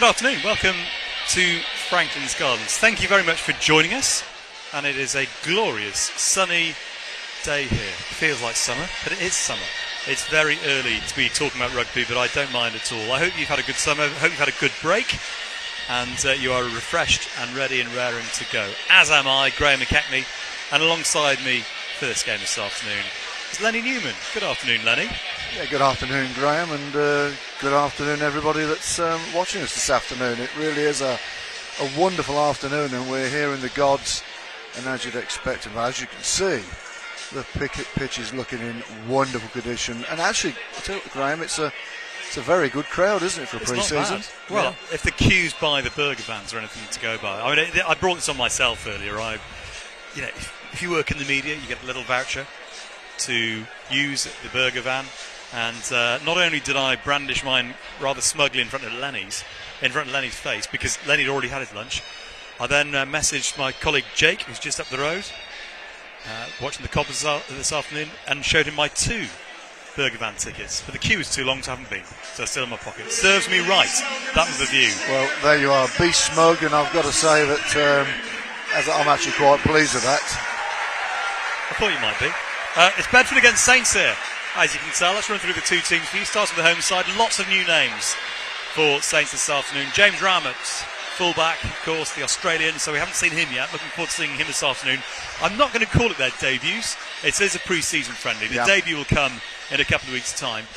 Good afternoon. Welcome to Franklin's Gardens. Thank you very much for joining us. And it is a glorious, sunny day here. It feels like summer, but it is summer. It's very early to be talking about rugby, but I don't mind at all. I hope you've had a good summer. I hope you've had a good break. And you are refreshed and ready and raring to go. As am I, Graham McKechnie. And alongside me, first game this afternoon, is Lenny Newman. Good afternoon, Lenny. Yeah, good afternoon, Graham, and good afternoon, everybody that's watching us this afternoon. It really is a wonderful afternoon, and we're here in the gods, and as you'd expect, and as you can see, the pitch is looking in wonderful condition. And actually, I tell you what, Graham, it's a very good crowd, isn't it, for pre-season? Well, yeah. If the queues by the burger vans are anything to go by, I mean, I brought this on myself earlier. If you work in the media, you get a little voucher to use the burger van. And not only did I brandish mine rather smugly in front of Lenny's face, because Lenny had already had his lunch, I then messaged my colleague Jake, who's just up the road, watching the Cobbers this afternoon, and showed him my 2 burger van tickets. But the queue was too long to have them been, so they're still in my pocket. Serves me right. That was the view. Well, there you are. Be smug, and I've got to say that I'm actually quite pleased with that. I thought you might be. It's Bedford against Saints here. As you can tell, let's run through the two teams for you. Starting with the home side, lots of new names for Saints this afternoon. James Ramett, fullback, of course, the Australian, so we haven't seen him yet. Looking forward to seeing him this afternoon. I'm not going to call it their debuts. It is a pre-season friendly. The debut will come in a couple of weeks' time.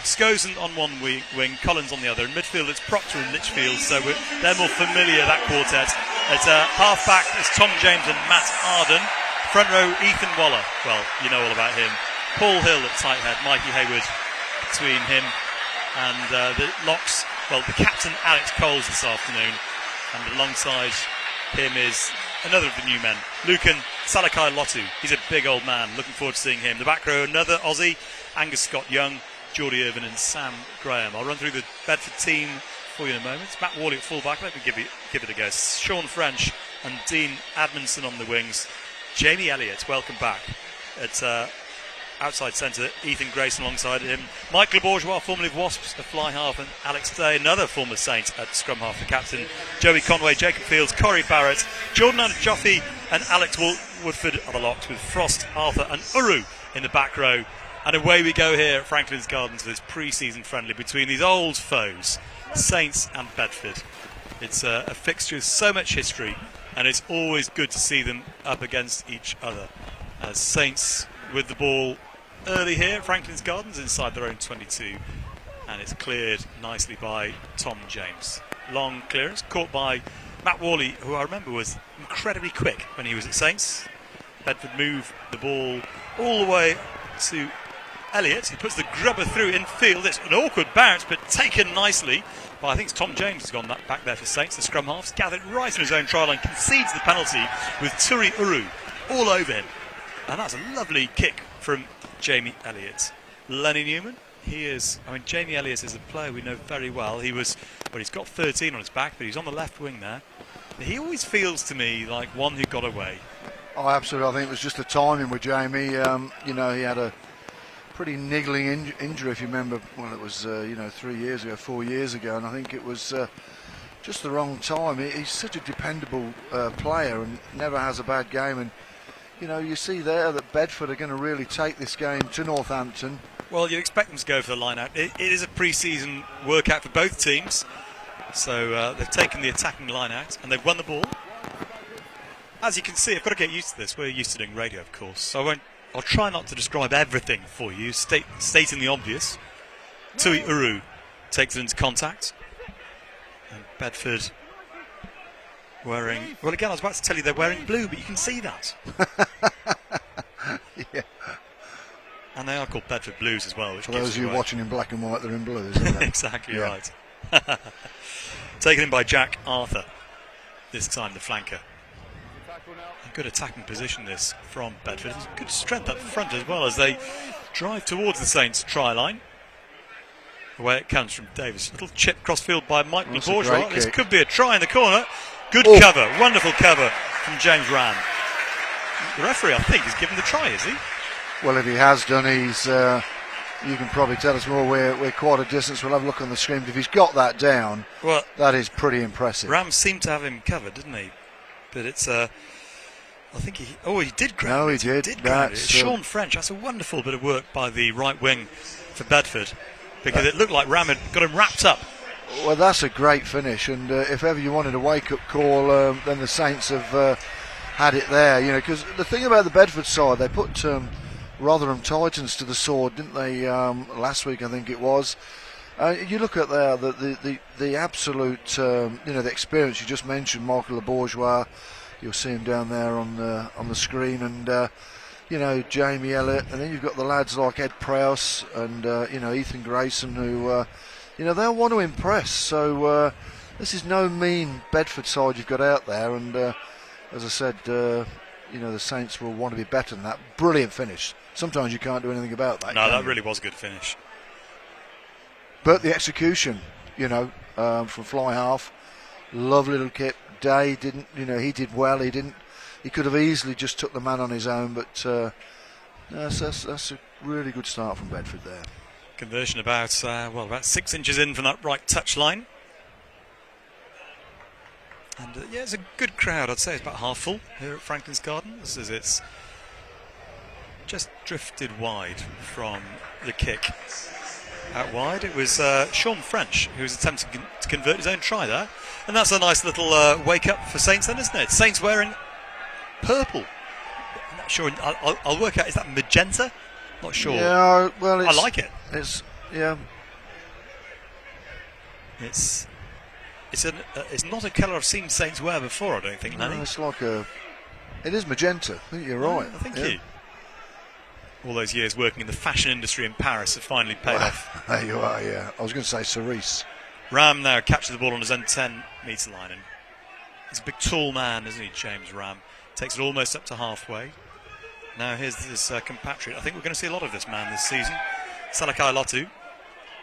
Scozen on one wing, Collins on the other. In midfield, it's Proctor and Litchfield, so they're more familiar, that quartet. It's half-back, it's Tom James and Matt Arden. Front row, Ethan Waller. Well, you know all about him. Paul Hill at tight head, Mikey Hayward between him and the locks. Well, the captain, Alex Coles, this afternoon. And alongside him is another of the new men, Lucan Salakai Lotu. He's a big old man. Looking forward to seeing him. The back row, another Aussie, Angus Scott Young, Geordie Irvin and Sam Graham. I'll run through the Bedford team for you in a moment. It's Matt Worley at fullback. Let me give it a go. Sean French and Dean Admonson on the wings. Jamie Elliott, welcome back at outside centre. Ethan Grayson alongside him. Mike Le Bourgeois, formerly of Wasps, a fly half, and Alex Day, another former Saint at scrum half, the captain. Joey Conway, Jacob Fields, Corey Barrett, Jordan Joffe and Alex Woodford are the locks, with Frost, Arthur and Uru in the back row. And away we go here at Franklin's Gardens for this pre-season friendly between these old foes, Saints and Bedford. It's a fixture with so much history, and it's always good to see them up against each other. As Saints with the ball early here at Franklin's Gardens inside their own 22, and it's cleared nicely by Tom James. Long clearance caught by Matt Worley, who I remember was incredibly quick when he was at Saints. Bedford move the ball all the way to Elliott. He puts the grubber through in field. It's an awkward bounce, but taken nicely by, I think it's Tom James, who's gone back there for Saints. The scrum half's gathered right in his own try line, concedes the penalty with Turi Uru all over him. And that's a lovely kick from Jamie Elliott. Lenny Newman, Jamie Elliott is a player we know very well. He's got 13 on his back, but he's on the left wing there. He always feels to me like one who got away. Oh, absolutely. I think it was just the timing with Jamie. He had a pretty niggling injury, if you remember. Well, it was 4 years ago, and I think it was just the wrong time. He's such a dependable player and never has a bad game. And you see there that Bedford are going to really take this game to Northampton. Well, you'd expect them to go for the line out. It is a pre-season workout for both teams, so they've taken the attacking line out and they've won the ball. As you can see, I've got to get used to this. We're used to doing radio, of course, so I'll try not to describe everything for you, stating the obvious. Tui Uru takes it into contact. And Bedford wearing... Well, again, I was about to tell you they're wearing blue, but you can see that. Yeah. And they are called Bedford Blues as well. Which for those of you watching in black and white, they're in blue, isn't they? Exactly right. Taken in by Jack Arthur, this time the flanker. A good attacking position this from Bedford. Good strength up front as well as they drive towards the Saints' try line. Away it comes from Davis. Little chip crossfield by Mike Le Bourgeois. This could be a try in the corner. Good cover, wonderful cover from James Ram. The referee, I think, has given the try, is he? Well, if he has done, you can probably tell us more. We're quite a distance. We'll have a look on the screen. But if he's got that down, well, that is pretty impressive. Ram seemed to have him covered, didn't he? But it's I think he did grab No, it. he did. He did grab it. It's Sean French. That's a wonderful bit of work by the right wing for Bedford, because it looked like Ram had got him wrapped up. Well, that's a great finish, and if ever you wanted a wake-up call, then the Saints have had it there. You know, because the thing about the Bedford side, they put Rotherham Titans to the sword, didn't they? Last week, I think it was. You look at there the absolute, the experience you just mentioned, Michael Le Bourgeois. You'll see him down there on the screen, and Jamie Elliott, and then you've got the lads like Ed Prowse and Ethan Grayson, who they'll want to impress. So this is no mean Bedford side you've got out there, and as I said, the Saints will want to be better than that. Brilliant finish. Sometimes you can't do anything about that. No, that really was a good finish. But the execution, from fly half, lovely little kick. Day didn't, he did well. He could have easily just took the man on his own, but that's a really good start from Bedford there. Conversion about 6 inches in from that right touch line. And it's a good crowd. I'd say it's about half full here at Franklin's Garden. It's just drifted wide from the kick. Out wide, it was Sean French who was attempting to convert his own try there. And that's a nice little wake-up for Saints then, isn't it? Saints wearing purple. I'm not sure. I'll work out, is that magenta? Not sure. Yeah, well, I like it. It's not a colour I've seen Saints wear before, I don't think, Lenny. No, it's like it is magenta. I think you're right. Thank you. All those years working in the fashion industry in Paris have finally paid off. There you are, yeah. I was going to say cerise. Ram now captures the ball on his own 10-metre line. And he's a big, tall man, isn't he, James Ram? Takes it almost up to halfway. Now here's this compatriot. I think we're going to see a lot of this man this season. Salakai Lotu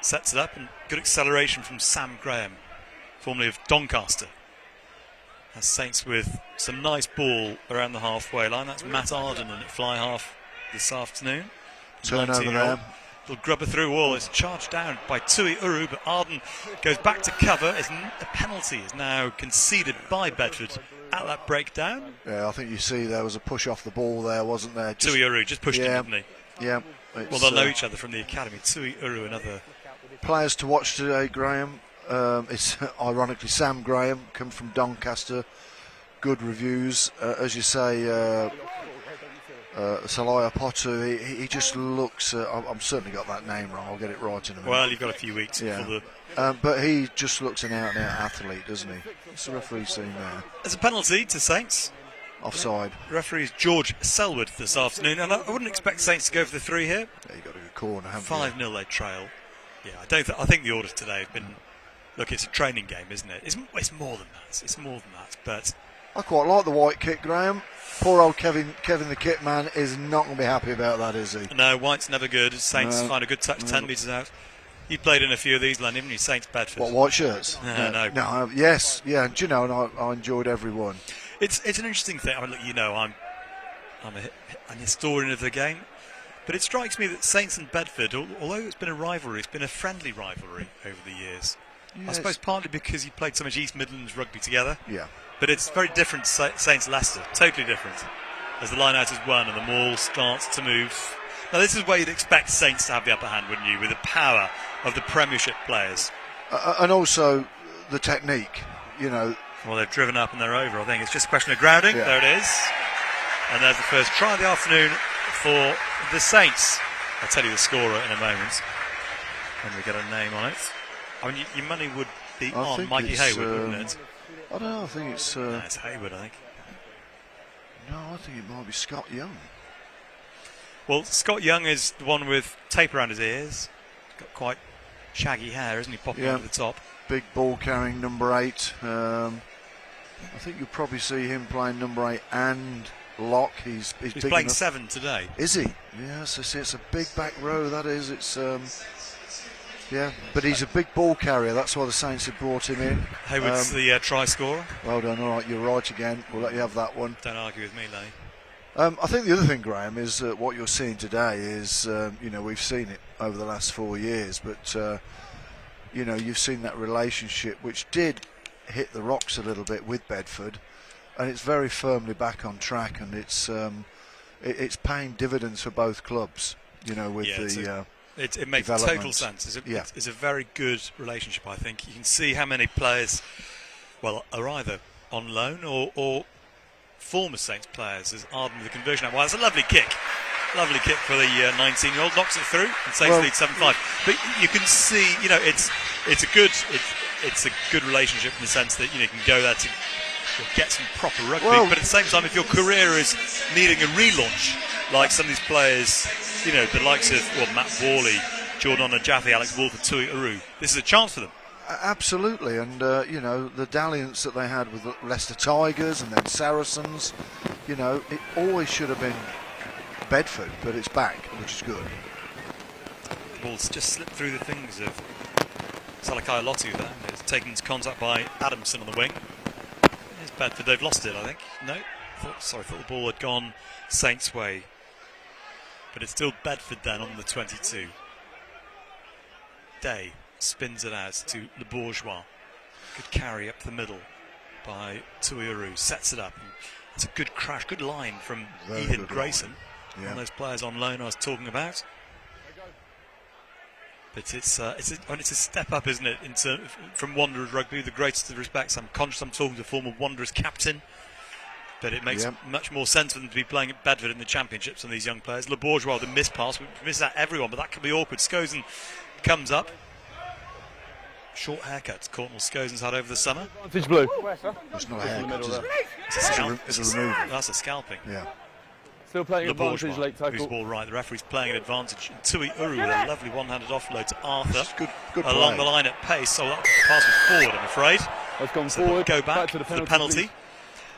sets it up, and good acceleration from Sam Graham, formerly of Doncaster. That's Saints with some nice ball around the halfway line. That's Matt Arden in at fly half this afternoon. Turnover there. Little grubber through wall. It's charged down by Tui Uru, but Arden goes back to cover. A penalty is now conceded by Bedford at that breakdown. Yeah, I think you see there was a push off the ball there, wasn't there? Tui Uru just pushed him, didn't he? Yeah. Well, they'll know each other from the academy. Tui Uru, another players to watch today, Graham. It's ironically Sam Graham, come from Doncaster. Good reviews, as you say. Salaya Potu, he just looks. I'm certainly got that name wrong. I'll get it right in a minute. Well, you've got a few weeks before the. But he just looks an out-and-out athlete, doesn't he? What's the referee seen there? There's a penalty to Saints. Offside. The referee is George Selwood this afternoon, and I wouldn't expect Saints to go for the 3 here. Yeah, you got a good corner, haven't you? 5-0 they trail. Yeah, I think the orders today have been. Look, it's a training game, isn't it? It's more than that. It's more than that. But I quite like the white kick, Graham. Poor old Kevin the kit man is not going to be happy about that, is he? No, white's never good. Saints find a good touch 10 metres out. You played in a few of these, Len, haven't you? Saints Bedford. What, white shirts? No. Yes, yeah. Do you know? And I enjoyed every one. It's an interesting thing. I mean, look, I'm an historian of the game, but it strikes me that Saints and Bedford, although it's been a rivalry, it's been a friendly rivalry over the years. Yes. I suppose partly because you played so much East Midlands rugby together. Yeah. But it's very different, Saints Leicester, totally different. As the line-out is won and the maul starts to move. Now, this is where you'd expect Saints to have the upper hand, wouldn't you, with the power of the Premiership players. And also the technique, Well, they've driven up and they're over, I think. It's just a question of grounding. Yeah. There it is. And there's the first try of the afternoon for the Saints. I'll tell you the scorer in a moment when we get a name on it. I mean, your money would be on Mikey Hayward, wouldn't it? I don't know, I think it's... no, it's Hayward, I think. No, I think it might be Scott Young. Well, Scott Young is the one with tape around his ears. He's got quite shaggy hair, isn't he, popping over the top? Big ball carrying number 8. I think you'll probably see him playing number 8 and lock. He's big playing enough. 7 today. Is he? Yes, it's a big back row, that is. It's... yeah, but he's a big ball carrier. That's why the Saints have brought him in. Hayward's the try scorer. Well done. All right, you're right again. We'll let you have that one. Don't argue with me, Lenny. I think the other thing, Graham, is what you're seeing today is, we've seen it over the last 4 years, but, you've seen that relationship which did hit the rocks a little bit with Bedford, and it's very firmly back on track, and it's paying dividends for both clubs, with it makes total sense. It's a very good relationship, I think. You can see how many players, are either on loan or former Saints players as Arden with the conversion. Well, it's a lovely kick for the 19-year-old, knocks it through, and Saints lead 7-5. But you can see, it's a good relationship in the sense that you can go there to get some proper rugby. But at the same time, if your career is needing a relaunch, like some of these players, the likes of Matt Worley, Jordan Jaffe, Alex Wolford, Tui Uru, this is a chance for them. Absolutely, and the dalliance that they had with Leicester Tigers and then Saracens, it always should have been Bedford, but it's back, which is good. The ball's just slipped through the fingers of Salakai Lotu there. It's taken into contact by Adamson on the wing. Here's Bedford, they've lost it, I think. No, thought the ball had gone Saints' way. But it's still Bedford then on the 22. Day spins it out to Le Bourgeois. Good carry up the middle by Tuiuru. Sets it up. It's a good crash, good line from Ethan Grayson. One of those players on loan I was talking about. But it's a step up, isn't it, from Wanderers rugby, with the greatest of respects. I'm conscious I'm talking to former Wanderers captain. But it makes much more sense for them to be playing at Bedford in the Championships than these young players. Le Bourgeois, the miss pass, we miss out everyone, but that could be awkward. Scozen comes up. Short haircut Courtnall Scozen's had over the summer. Fish blue. It's not a haircut, is it? It's a removal. That's a scalping. Yeah. Still playing Le advantage, Bourgeois, late tackle. who's ball right. The referee's playing an advantage. Tui Uru with a lovely one-handed offload to Arthur. Good along play. the line at pace. So that pass was forward, I'm afraid. That's gone So forward. go back to the penalty.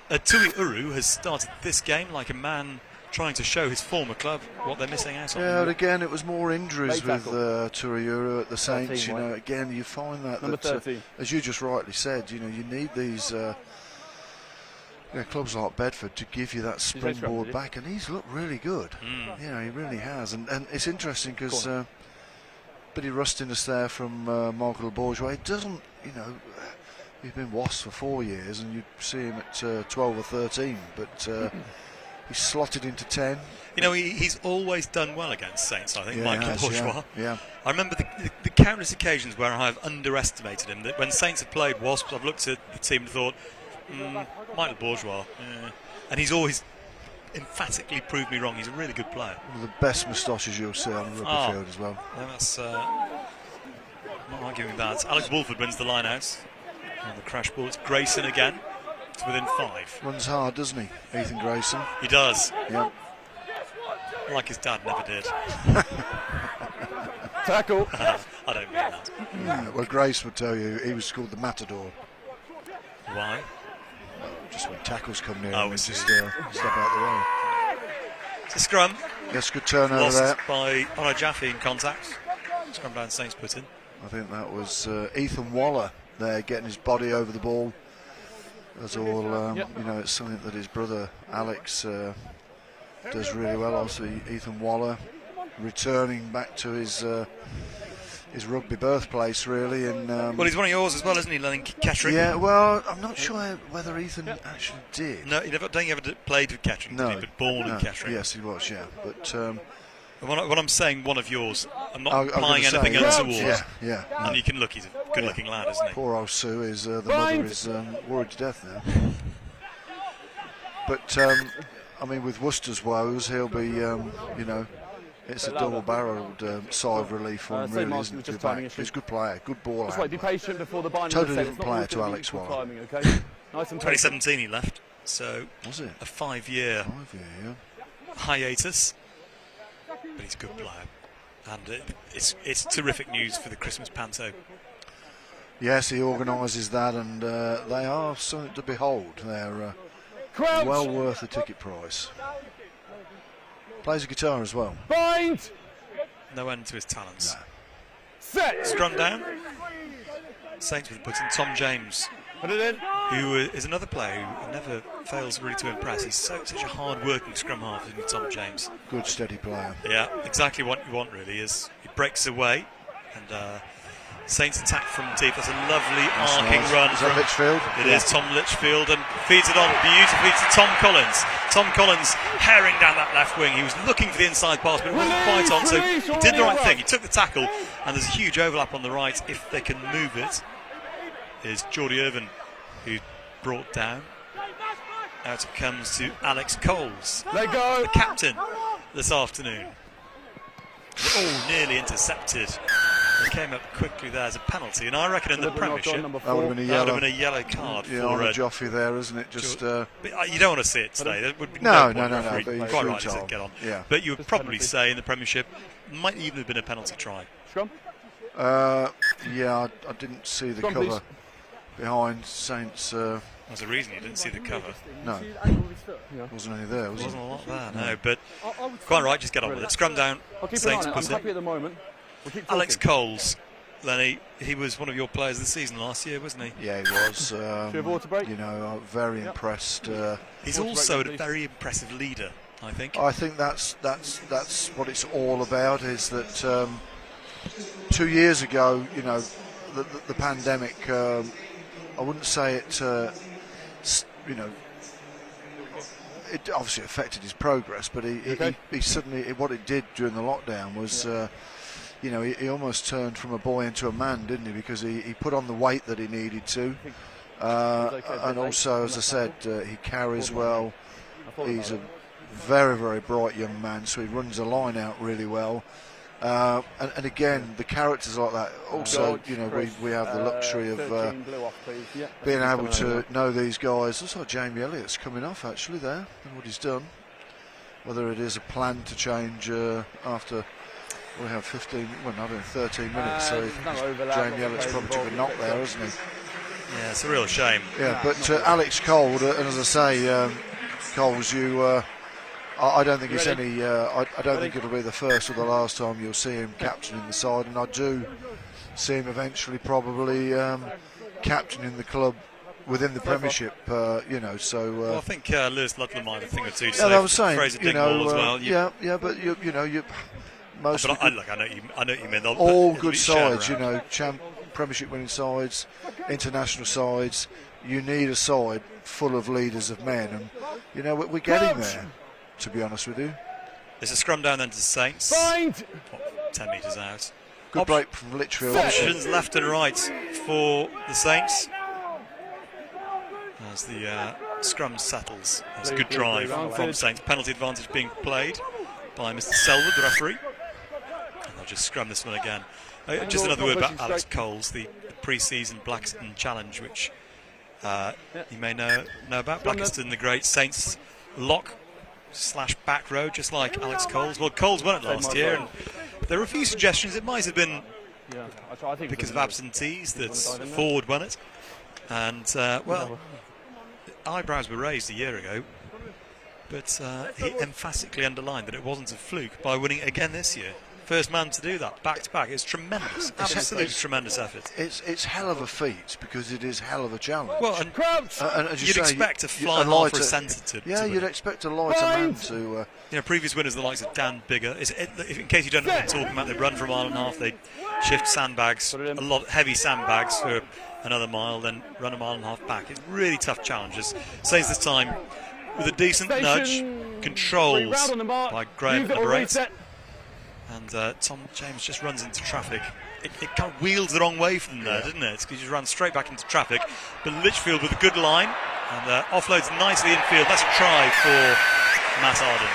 Please. Tui Uru has started this game like a man trying to show his former club what they're missing out on. Yeah, but again, it was more injuries Late with Tui Uru at the Saints. 13, Again, you find that Number 13. as you just rightly said, you need these clubs like Bedford to give you that springboard back, and he's looked really good. He really has, and it's interesting because Billy Rustinus there from Michael Le Bourgeois. He doesn't, he's been Wasps for 4 years, and you see him at 12 or 13, but he's slotted into 10. He's always done well against Saints, I think, Michael Le Bourgeois. Yeah. I remember the countless occasions where I have underestimated him. That when Saints have played Wasps, I've looked at the team and thought, Michael Bourgeois, and he's always emphatically proved me wrong. He's a really good player. One of the best moustaches you'll see on the rugby field as well. No, that's not arguing that. Alex Wolford wins the line out on the crash ball. It's Grayson again. It's within 5. Runs hard, doesn't he, Ethan Grayson? He does. Yeah. Like his dad never did. Tackle. I don't mean that. Well, Grace would tell you he was called the Matador. Why? Just when tackles come near Oh, him, it's just step out the way. It's a scrum. Yes, good turnover Lost there. by Honor Jaffe in contact. Scrum down Saints put in. I think that was Ethan Waller there getting his body over the ball. That's all, it's something that his brother Alex does really well. Obviously, Ethan Waller returning back to his rugby birthplace, really. And well, he's one of yours as well, isn't he, Lennon Kettering? Yeah, well, I'm not sure whether Ethan actually did. No, don't think he ever played with Kettering, No, did he? But born in Kettering. Yes, he was, yeah. But when I'm saying one of yours, I'm not I'm implying gonna anything say, untoward. Yeah. And you can look, he's a good-looking lad, isn't he? Poor old Sue is the mother is worried to death now. But with Worcester's woes, he'll be, it's a double-barrelled sigh of relief for him, really, isn't it? He's a good player, good ball. Just wait, be patient before the binding. Totally different player to Alex Waller. Timing, okay? Nice and 2017 he left, so was it a 5-year hiatus. But he's a good player, and it's terrific news for the Christmas Panto. Yes, he organises that, and they are something to behold. They're well worth the ticket price. Plays a guitar as well. Bind! No end to his talents. No. Set! Scrum down. Saints with put in Tom James Put it in. who is another player who never fails really to impress. He's such a hard-working scrum half, isn't he, Tom James? Good, steady player. Yeah, exactly what you want, really, is he breaks away, and Saints attack from deep. That's a lovely arcing run. Is that Litchfield? It is Tom Litchfield, and feeds it on beautifully to Tom Collins. Tom Collins herring down that left wing. He was looking for the inside pass, but it wasn't quite on, so he did the right thing. He took the tackle, and there's a huge overlap on the right. If they can move it, is Geordie Irvin, who's brought down. Out it comes to Alex Coles, Let go. the captain this afternoon. Oh, nearly intercepted. They came up quickly there as a penalty, and I reckon in the Premiership That would have been a that would yellow. have been a yellow card Yeah, for on a Joffrey there, isn't it? Just but, you don't want to see it today. There would be No, point no, no, referee- but you quite should right, tell. get on. Yeah. But you would Just probably penalty. say in the Premiership might even have been a penalty try. Scrum. Yeah, I didn't see the Scrum, cover please. behind Saints. There's a reason you didn't see the cover. No, Yeah. wasn't any there, was There it? wasn't a lot there, no. But quite right, just get on with it. Scrum down. I'll keep an eye Saints on it. I'm pussy. happy at the moment. We'll keep Alex talking. Coles, Lenny, he was one of your players of the season last year, wasn't he? Yeah, he was. Should we have water break? You know, very impressed. He's Water also a break, please. very impressive leader, I think. I think that's what it's all about. Is that 2 years ago, you know, the pandemic. I wouldn't say it. You know, it obviously affected his progress, but he suddenly what it did during the lockdown was. You know, he almost turned from a boy into a man, didn't he? Because he put on the weight that he needed to. And also, as I said, he carries well. He's a very, very bright young man, so he runs the line out really well. And again, the characters like that. Also, you know, we have the luxury of 13 blue off, please. Yeah. being able to know these guys. Looks like Jamie Elliott's coming off actually there, and what he's done. Whether it is a plan to change after. We have 15, well, not in 13 minutes, so Jamie Elliott's probably took a knock there, hasn't he? Yeah, it's a real shame. Yeah, but Alex Cole, and as I say, Coles, I don't think it's any. I don't think it'll be the first or the last time you'll see him captaining the side, and I do see him eventually probably captaining the club within the Premiership. You know, so. Well, I think Lewis Ludlam might have a thing or two to Yeah, say. I was saying, Fraser you know, Dingwall as well. yeah, but you know, most. But I know what you mean. All good sides, you know, Premiership winning sides, international sides. You need a side full of leaders of men, and you know we're getting there. To be honest with you, There's a scrum down then to Saints. Find. 10 metres out. good break from Litchfield. Options left and right for the Saints. As the scrum settles. There's a good drive from Saints. Penalty advantage being played by Mr. Selwood, the referee. And they'll just scrum this one again. Just another word about Alex Coles, the pre-season Blackiston Challenge, which you may know about. Blackiston, the great Saints lock / back row, just like Alex Coles. Well, Coles won it last year, and there were a few suggestions. It might have been I think because of absentees that Ford won it. And, well, eyebrows were raised a year ago, but he emphatically underlined that it wasn't a fluke by winning it again this year. First man to do that, back to back. It's tremendous, absolutely tremendous effort. It's hell of a feat because it is hell of a challenge. Well, and and as you you'd say, expect a flying half lighter, for a centre to yeah, to you'd win it. expect a lighter man to. You know, previous winners, the likes of Dan Bigger. In case you don't know what I'm talking about, they run for a mile and a half. They shift sandbags, a lot heavy sandbags for another mile, then run a mile and a half back. It's really tough challenges. Says this time with a decent nudge, controls by Graham at number 8. And Tom James just runs into traffic. It kind of wheels the wrong way from there, didn't it? He just ran straight back into traffic. But Litchfield with a good line and offloads nicely infield. That's a try for Matt Arden.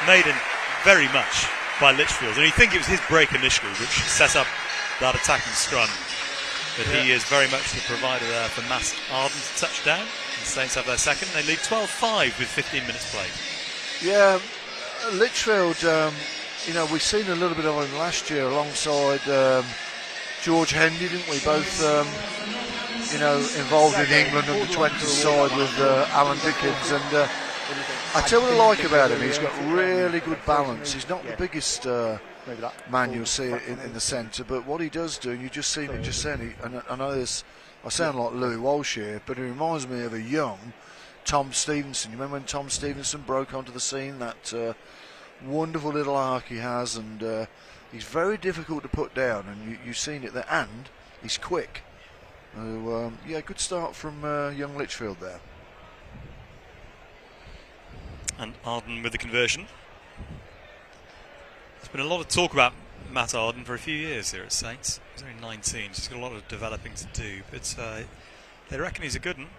Made in very much by Litchfield. And you think it was his break initially, which set up that attacking scrum. But he is very much the provider there for Matt Arden's touchdown. The Saints have their second. They lead 12-5 with 15 minutes played. Yeah, Litchfield. You know, we've seen a little bit of him last year alongside George Hendy, didn't we? Both, you know, involved in England under 20 side with Alan Dickens. And I tell you what I like about him, he's got really good balance. He's not the biggest man you'll see in the centre, but what he does do, and you've just seen it just then, and I know there's I sound like Louis Walsh here, but it reminds me of a young Tom Stevenson. You remember when Tom Stevenson broke onto the scene? That wonderful little arc he has, and he's very difficult to put down, and you've seen it there, and he's quick. So, yeah, good start from young Litchfield there. And Arden with the conversion. There's been a lot of talk about Matt Arden for a few years here at Saints. He's only 19, so he's got a lot of developing to do, but they reckon he's a good one.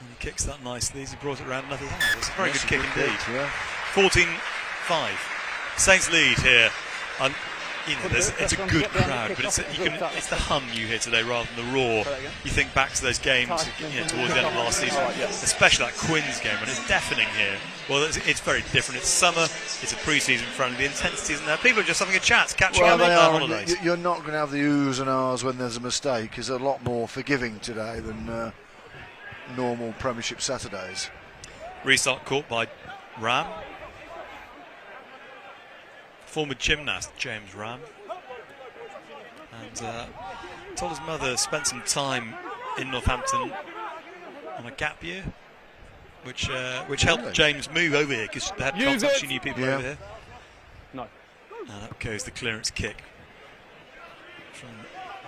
And he kicks that nicely as he brought it around another line. It's a very good kick indeed. Yeah. 14-5. Saints lead here. And, you know, it's a good crowd, but it's the hum you hear today rather than the roar. You think back to those games towards the end of last season, especially that Quins game, and it's deafening here. Well, it's very different. It's summer. It's a pre-season friendly. The intensity isn't there. People are just having a chat, catching up on their holidays. You're not going to have the oohs and ahs when there's a mistake. It's a lot more forgiving today than normal Premiership Saturdays. Restart caught by Ram. Former gymnast James Ram, and told his mother spent some time in Northampton on a gap year, which helped James move over here because they had contacts. She knew people over here. No. And up goes the clearance kick from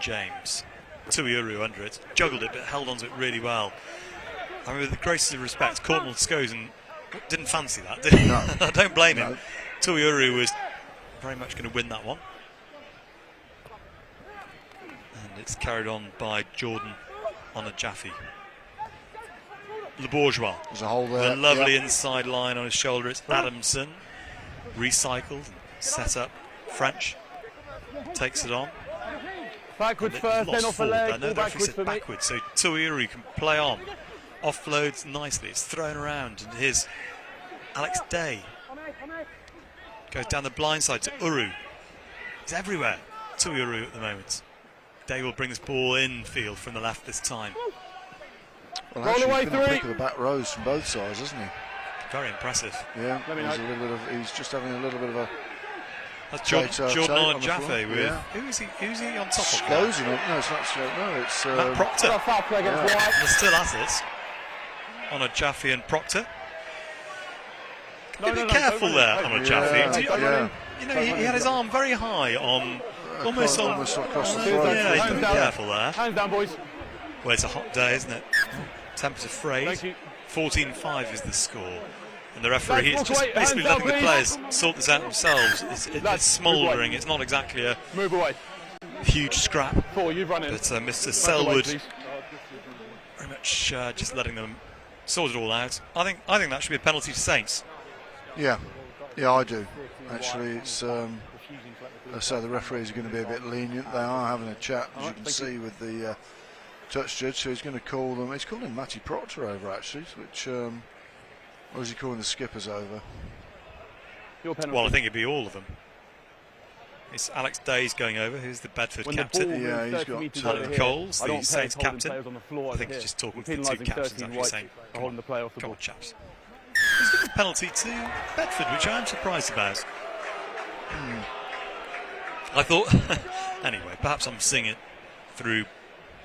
James. Tuiuru under it, juggled it, but held onto it really well. I mean, with the greatest of respect, Cornwall Scosen didn't fancy that, did he? No. I don't blame him. No. Tuiuru was very much going to win that one. And it's carried on by Jordan on a Jaffe. Le Bourgeois. There's a hole there. The lovely inside line on his shoulder. It's Adamson. Recycled and set up. French takes it on. Backwards first, then off a leg. I know the referee said backwards, so Tuiuru can play on. Offloads nicely. It's thrown around, and here's Alex Day. Goes down the blind side to Uru. He's everywhere. Tuiuru at the moment. Day will bring this ball in field from the left this time. Well, actually, he's been a pick of the back rows from both sides, hasn't he? Very impressive. Yeah, he's just having a little bit of a... That's Jordan on Jaffe with... Yeah. Who's he on top of? Scosen. No, it's not Scosen. No, it's... Matt Proctor. They're still at it. On a Jaffe and Proctor. Be careful there on a Jaffe. You know, he had his arm very high on... almost across the throat. Yeah, he's be careful there. Hands down, boys. Well, it's a hot day, isn't it? Tempers afraid. 14-5 is the score. And the referee is just basically letting the players sort this out themselves. It's smouldering. It's not exactly a huge scrap. But Mr. Selwood very much just letting them sort it all out. I think that should be a penalty to Saints. Yeah, I do. Actually, it's so the referees are going to be a bit lenient. They are having a chat, as you can see, with the touch judge. So he's going to call them. He's calling Matty Proctor over, actually, which. Or is he calling the skippers over? Well, I think it'd be all of them. It's Alex Days going over, who's the Bedford captain. Yeah, he's got Alan Coles, the Saints captain. I think he's just talking to the two captains, actually saying, come on chaps. He's given a penalty to Bedford, which I'm surprised about. I thought, anyway, perhaps I'm seeing it through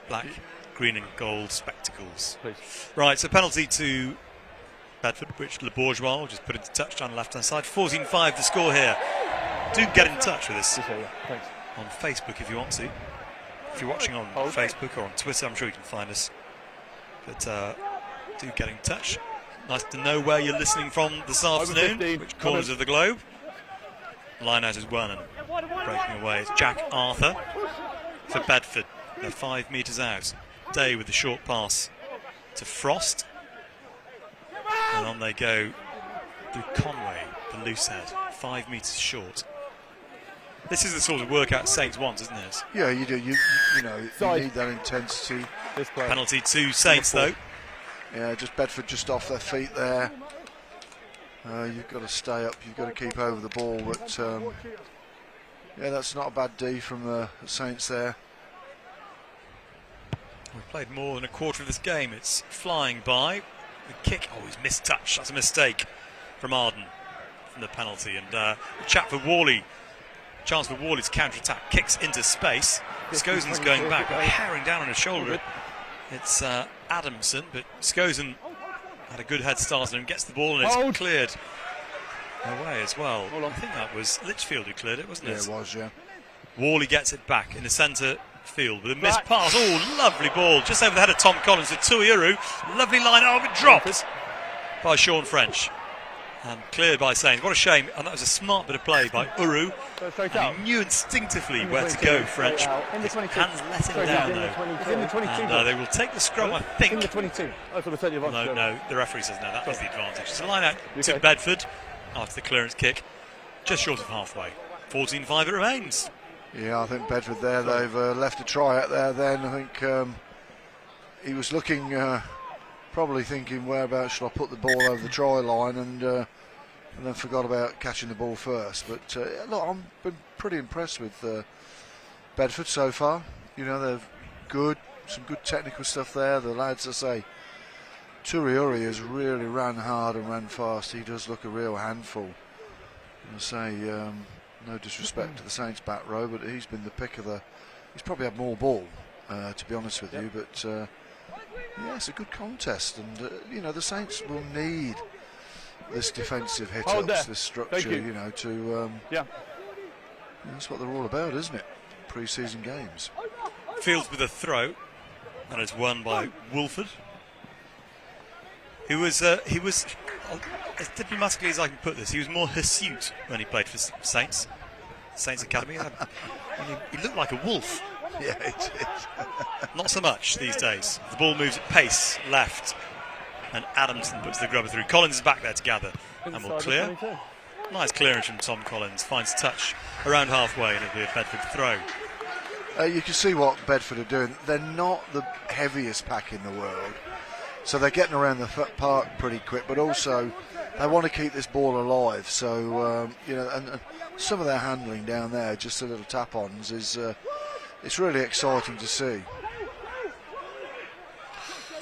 black, green and gold spectacles. Please. Right, so penalty to Bedford, which Le Bourgeois will just put into touch on the left-hand side. 14-5 the score here. Do get in touch with us on Facebook if you want to. If you're watching on Facebook or on Twitter, I'm sure you can find us. But do get in touch. Nice to know where you're listening from this afternoon, which corners of the globe. Line out is one and breaking away. It's Jack Arthur for Bedford. They're 5 metres out. Day with the short pass to Frost. And on they go through Conway, the loose head, 5 metres short. This is the sort of workout Saints want, isn't it? Yeah, you do. You need that intensity. Penalty to Saints, though. Yeah, just Bedford just off their feet there. You've got to stay up. You've got to keep over the ball. But yeah, that's not a bad D from the Saints there. We've played more than a quarter of this game. It's flying by. The kick, he's mistouched. That's a mistake from Arden from the penalty. And a chap for Worley Chance for Worley to counter-attack. Kicks into space. Skosen's going back, but bearing down on his shoulder. It's Adamson, but Skosen had a good head start and gets the ball and it's cleared away as well. I think that was Litchfield who cleared it, wasn't it? Yeah, it was, yeah. Worley gets it back in the centre field with a missed pass. Oh, lovely ball. Just over the head of Tom Collins to Tuiuru. Lovely line. Oh, it dropped by Sean French. And cleared by Saints. What a shame. And that was a smart bit of play by Uru. And he knew instinctively where to go, French. His hands let him down, though. And they will take the scrum, I think. In the 22. No, the referee says no. That was the advantage. So line out to Bedford after the clearance kick. Just short of halfway. 14-5 it remains. Yeah, I think Bedford there, they've left a try out there then. I think he was looking, probably thinking, whereabouts should I put the ball over the try line, and then forgot about catching the ball first. But look, I've been pretty impressed with Bedford so far. You know, they're good, some good technical stuff there. The lads, I say, Tuiuru has really ran hard and ran fast. He does look a real handful. I say, no disrespect to the Saints back row, but he's been the pick of the. He's probably had more ball, to be honest with you. But yeah, it's a good contest, and you know, the Saints will need this defensive hit-ups, this structure, you know, to. That's what they're all about, isn't it? Pre-season games. Fields with a throw, and it's won by Wolford. He was, as diplomatically as I can put this, he was more hirsute when he played for Saints Academy. He looked like a wolf. Yeah, it did. Not so much these days. The ball moves at pace left, and Adamson puts the grubber through. Collins is back there to gather, and will clear. Nice clearance from Tom Collins. Finds touch around halfway, and it'll be a Bedford throw. You can see what Bedford are doing. They're not the heaviest pack in the world. So they're getting around the park pretty quick, but also they want to keep this ball alive. So you know, and some of their handling down there, just the little tap-ons, is it's really exciting to see.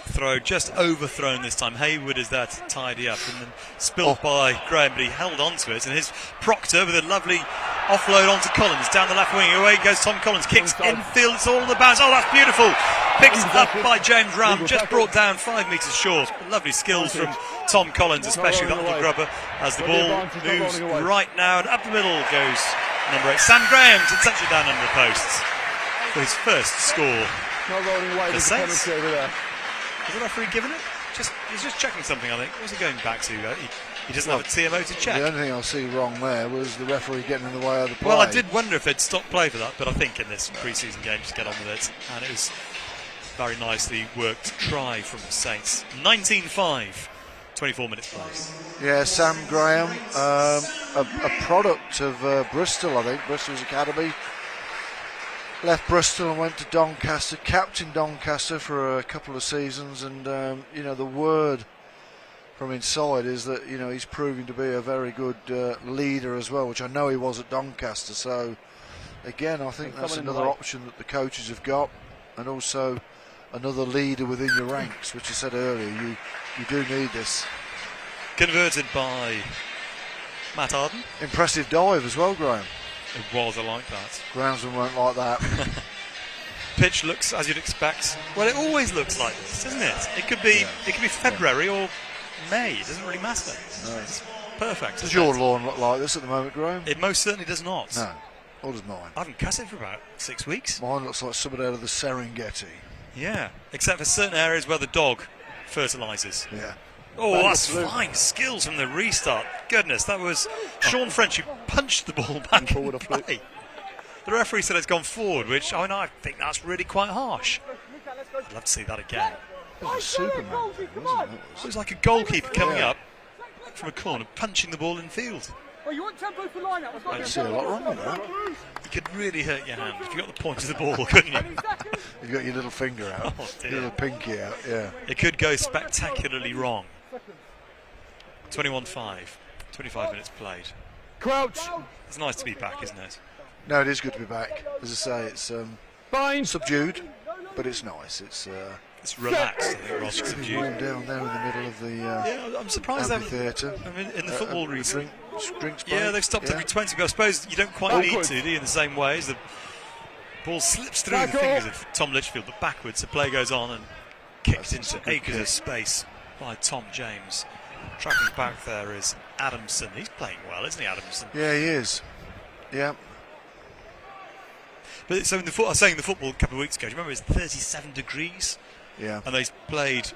Throw just overthrown this time. Hayward is there to tidy up, and then spilled by Graham, but he held on to it. And his Proctor with a lovely offload onto Collins down the left wing. Away goes Tom Collins, kicks infield. It's all on the bounce. Oh, that's beautiful. Picked up by James Ram, just brought down 5 metres short. Lovely skills from Tom Collins, especially that little grubber, as the ball moves right now, and up the middle goes number 8, Sam Graham, to touch it down under the posts for his first score. For Saints. Has the referee given it? He's just checking something, I think. What's he going back to? He doesn't have a TMO to check. The only thing I see wrong there was the referee getting in the way of the play. Well, I did wonder if they'd stop play for that, but I think in this pre-season game, just get on with it. And it was very nicely worked try from the Saints. 19-5, 24 minutes play. Yeah, Sam Graham, a product of Bristol, I think, Bristol's academy. Left Bristol and went to Doncaster, captained Doncaster for a couple of seasons, and you know, the word from inside is that, you know, he's proving to be a very good leader as well, which I know he was at Doncaster. So again, I think that's another option that the coaches have got, and also another leader within your ranks, which I said earlier, you do need this. Converted by Matt Arden. Impressive dive as well, Graham. It was, I like that. Groundsmen won't like that. Pitch looks as you'd expect. Well, it always looks like this, doesn't it? It could be February or May. It doesn't really matter. No. It's perfect. Does your lawn look like this at the moment, Graham? It most certainly does not. No. Or does mine? I haven't cut it for about 6 weeks. Mine looks like something out of the Serengeti. Yeah, except for certain areas where the dog fertilises. Yeah. Oh, that's fine skills from the restart. Goodness, that was Sean French who punched the ball back forward of play. The referee said it's gone forward, which I think that's really quite harsh. I'd love to see that again. It was a Superman thing, wasn't it? It was like a goalkeeper coming up from a corner, punching the ball in field. Oh, you want tempo for line-up? I see a lot wrong with that. You could really hurt your hand if you got the point of the ball, couldn't you? You've got your little finger out, your little pinky out, yeah. It could go spectacularly wrong. 21-5, 25 minutes played. Crouch. It's nice to be back, isn't it? No, it is good to be back. As I say, it's subdued, but it's nice. It's relaxed, I think, rather than subdued. Down there in the middle of the yeah, I'm surprised amphitheatre. I mean, in the football recently. drinks break. Yeah, they've stopped every 20, but I suppose you don't quite need to, do you, in the same way as the ball slips through the fingers of Tom Litchfield, but backwards. The play goes on and kicked into acres of space by Tom James. Tracking back there is Adamson. He's playing well, isn't he, Adamson? Yeah, he is. Yeah. But so I was saying in the football a couple of weeks ago, do you remember it was 37 degrees? Yeah. And they played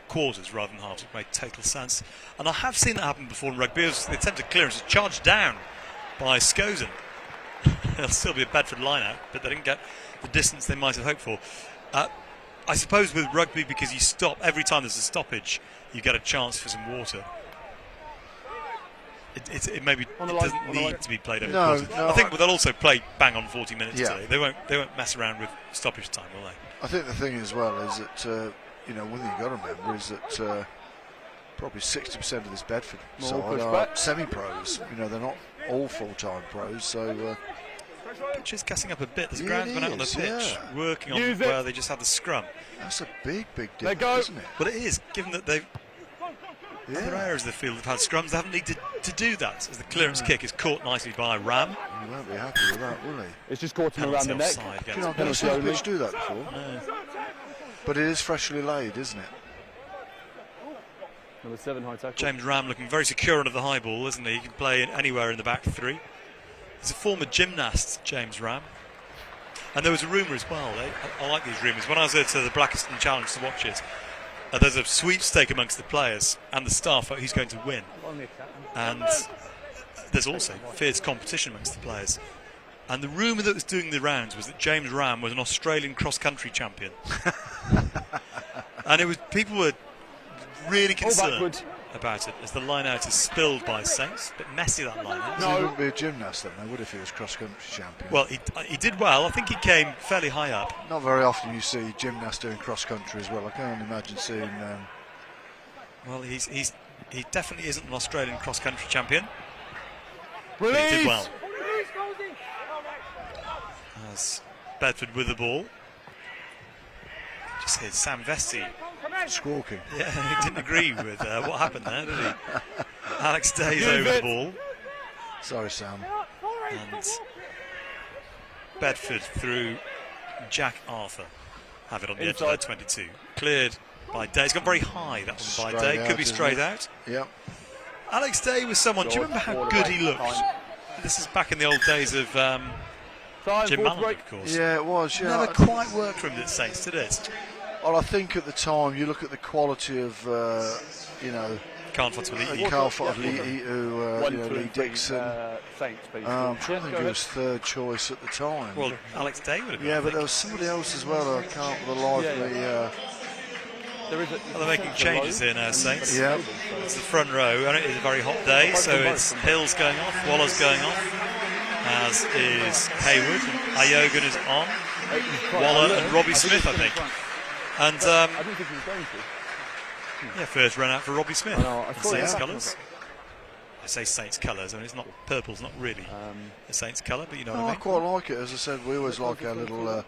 quarters rather than halves. It made total sense. And I have seen that happen before in rugby. The attempted clearance was charged down by Scozen. There'll still be a Bedford line-out, but they didn't get the distance they might have hoped for. I suppose with rugby, because you stop, every time there's a stoppage, you get a chance for some water. It maybe doesn't need to be played over quarters. I think they'll also play bang on 40 minutes today. They won't mess around with stoppage time, will they? I think the thing as well is that one thing you've got to remember is that probably 60% of this Bedford side are semi-pros. They're not all full-time pros, so. Pitch is gassing up a bit. There's a groundsman out on the pitch working on where they just had the scrum. That's a big difference, isn't it? But it is, given that they've. Other areas of the field have had scrums, they haven't needed to do that, as the clearance kick is caught nicely by Ram. He won't be happy with that, will he? It's just caught him around the neck. I've never seen a pitch do that before. No. But it is freshly laid, isn't it? Number 7, high tackle. James Ram looking very secure under the high ball, isn't he? He can play anywhere in the back three. He's a former gymnast, James Ram. And there was a rumour as well. I like these rumours. When I was at the Blackiston Challenge to watch it, there's a sweepstake amongst the players and the staff who's going to win. And there's also fierce competition amongst the players. And the rumour that was doing the rounds was that James Ram was an Australian cross-country champion. And people were really concerned about it, as the line-out is spilled by Saints. A bit messy, that line-out. No, he wouldn't be a gymnast then, would if he was cross-country champion? Well, he did well. I think he came fairly high up. Not very often you see gymnasts doing cross-country as well. I can't imagine seeing... Well, he definitely isn't an Australian cross-country champion. Release! But he did well. As Bedford with the ball. Just heard Sam Vesti squawking. Yeah, he didn't agree with what happened there, did he? Alex Day's over the ball. Sorry, Sam. And Bedford through Jack Arthur. Have it on the edge of their 22. Cleared by Day. It's gone very high, that one by Day. Could be straight out. Yep. Alex Day was someone, do you remember how good he looked? This is back in the old days of Jim Mallon, of course. Yeah, it was. Yeah. Never quite worked for him at Saints, did it? Well, I think at the time, you look at the quality of, Carl Fotter-Lee, Lee Dixon. I'm trying to think who was third choice at the time. Well, Alex Day would have been. Yeah, but there was somebody else as well. I can't for the life of me. They're making changes here now, Saints. Yeah. It's the front row, and it is a very hot day, so it's Hills going off, Waller's going off, as is Hayward. Iogan is on. Waller and Robbie Smith, I think. And I didn't think he was going to. Yeah, first run out for Robbie Smith. Saints colours. I say Saints colours, I mean, it's not purple's not really a Saints colour, but you know what I mean. I quite like it. As I said, we always like our little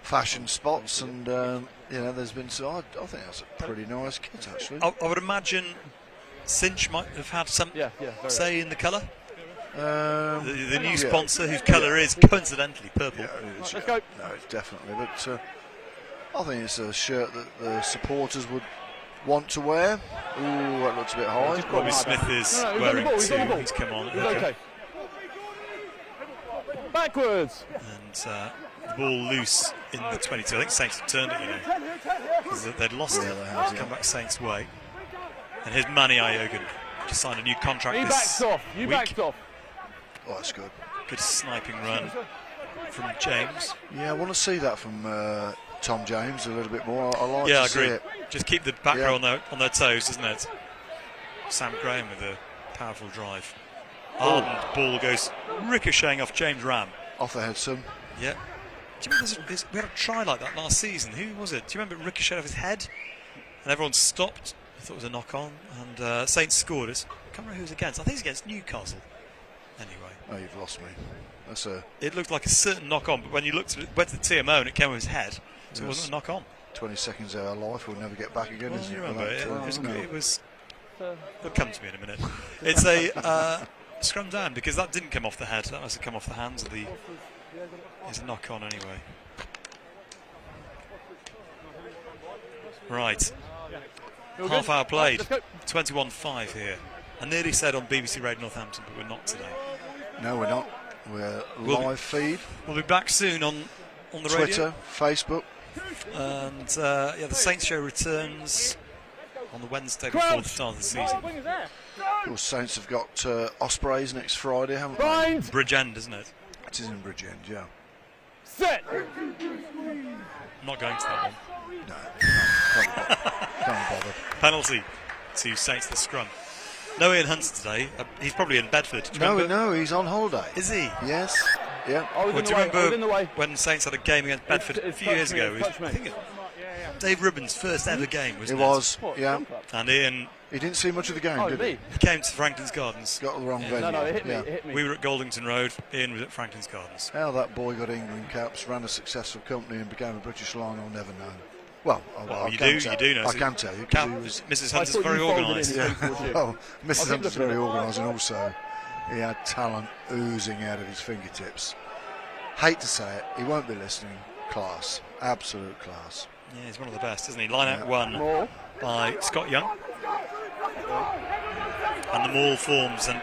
fashion spots, and there's been I think that's a pretty nice kit actually. I would imagine Cinch might have had some say in the colour. The new sponsor, whose colour is coincidentally purple. Yeah, let's go. No, it's definitely, but I think it's a shirt that the supporters would want to wear. Ooh, that looks a bit high. Robbie Smith is wearing two. He's come on. Okay. Backwards. And the ball loose in the 22. I think Saints have turned it, because they'd lost it. It's come back Saints' way. And here's Manny Iogan. Just signed a new contract He this backs off. You week. backed off. Oh, that's good. Good sniping run from James. Yeah, I want to see that from Tom James a little bit more. I like I to see agree. it. Just keep the back row on their toes, isn't it? Sam Graham with a powerful drive. And the ball goes ricocheting off James Ram. Off the head, son. Yeah. Do you remember we had a try like that last season? Who was it? Do you remember it ricocheted off his head? And everyone stopped. I thought it was a knock on. And Saints scored it. I can't remember who it was against. I think it's against Newcastle. Anyway. Oh, you've lost me. It looked like a certain knock on, but when you went to the TMO and it came with his head, so it wasn't a knock on. 20 seconds of our life we'll never get back again, Well, isn't you it? remember it was It'll come to me in a minute. It's a scrum down because that didn't come off the head. That must have come off the hands of the. It's a knock on anyway. Right. Half hour played. 21-5 here. I nearly said on BBC Radio Northampton, but we're not today. No, we're not. We're live feed. We'll be back soon on the Twitter, radio. Facebook. And the Saints show returns on the Wednesday before the start of the season. Of course, Saints have got Ospreys next Friday, haven't they? Bridgend, isn't it? It is in Bridgend, yeah. Set. I'm not going to that one. No, can't bother. Penalty to Saints the scrum. No Ian Hunt today. He's probably in Bedford. Do you remember? No, he's on holiday. Is he? Yes. Yeah. Well, do you remember when Saints had a game against Bedford a few years ago? I think Dave Rubin's first ever game, wasn't it? It was, yeah. And Ian... He didn't see much of the game, did he? He came to Franklin's Gardens. Got the wrong venue. No, it hit me. We were at Goldington Road. Ian was at Franklin's Gardens. How that boy got England caps, ran a successful company and became a British Lion, I'll never know. Well, you do know. I can tell you. Mrs. Hunter's very organised. Yeah. Well, Mrs. Hunter's very organised, and also he had talent oozing out of his fingertips. Hate to say it, he won't be listening. Class, absolute class. Yeah, he's one of the best, isn't he? Line out one by Scott Young. And the maul forms, and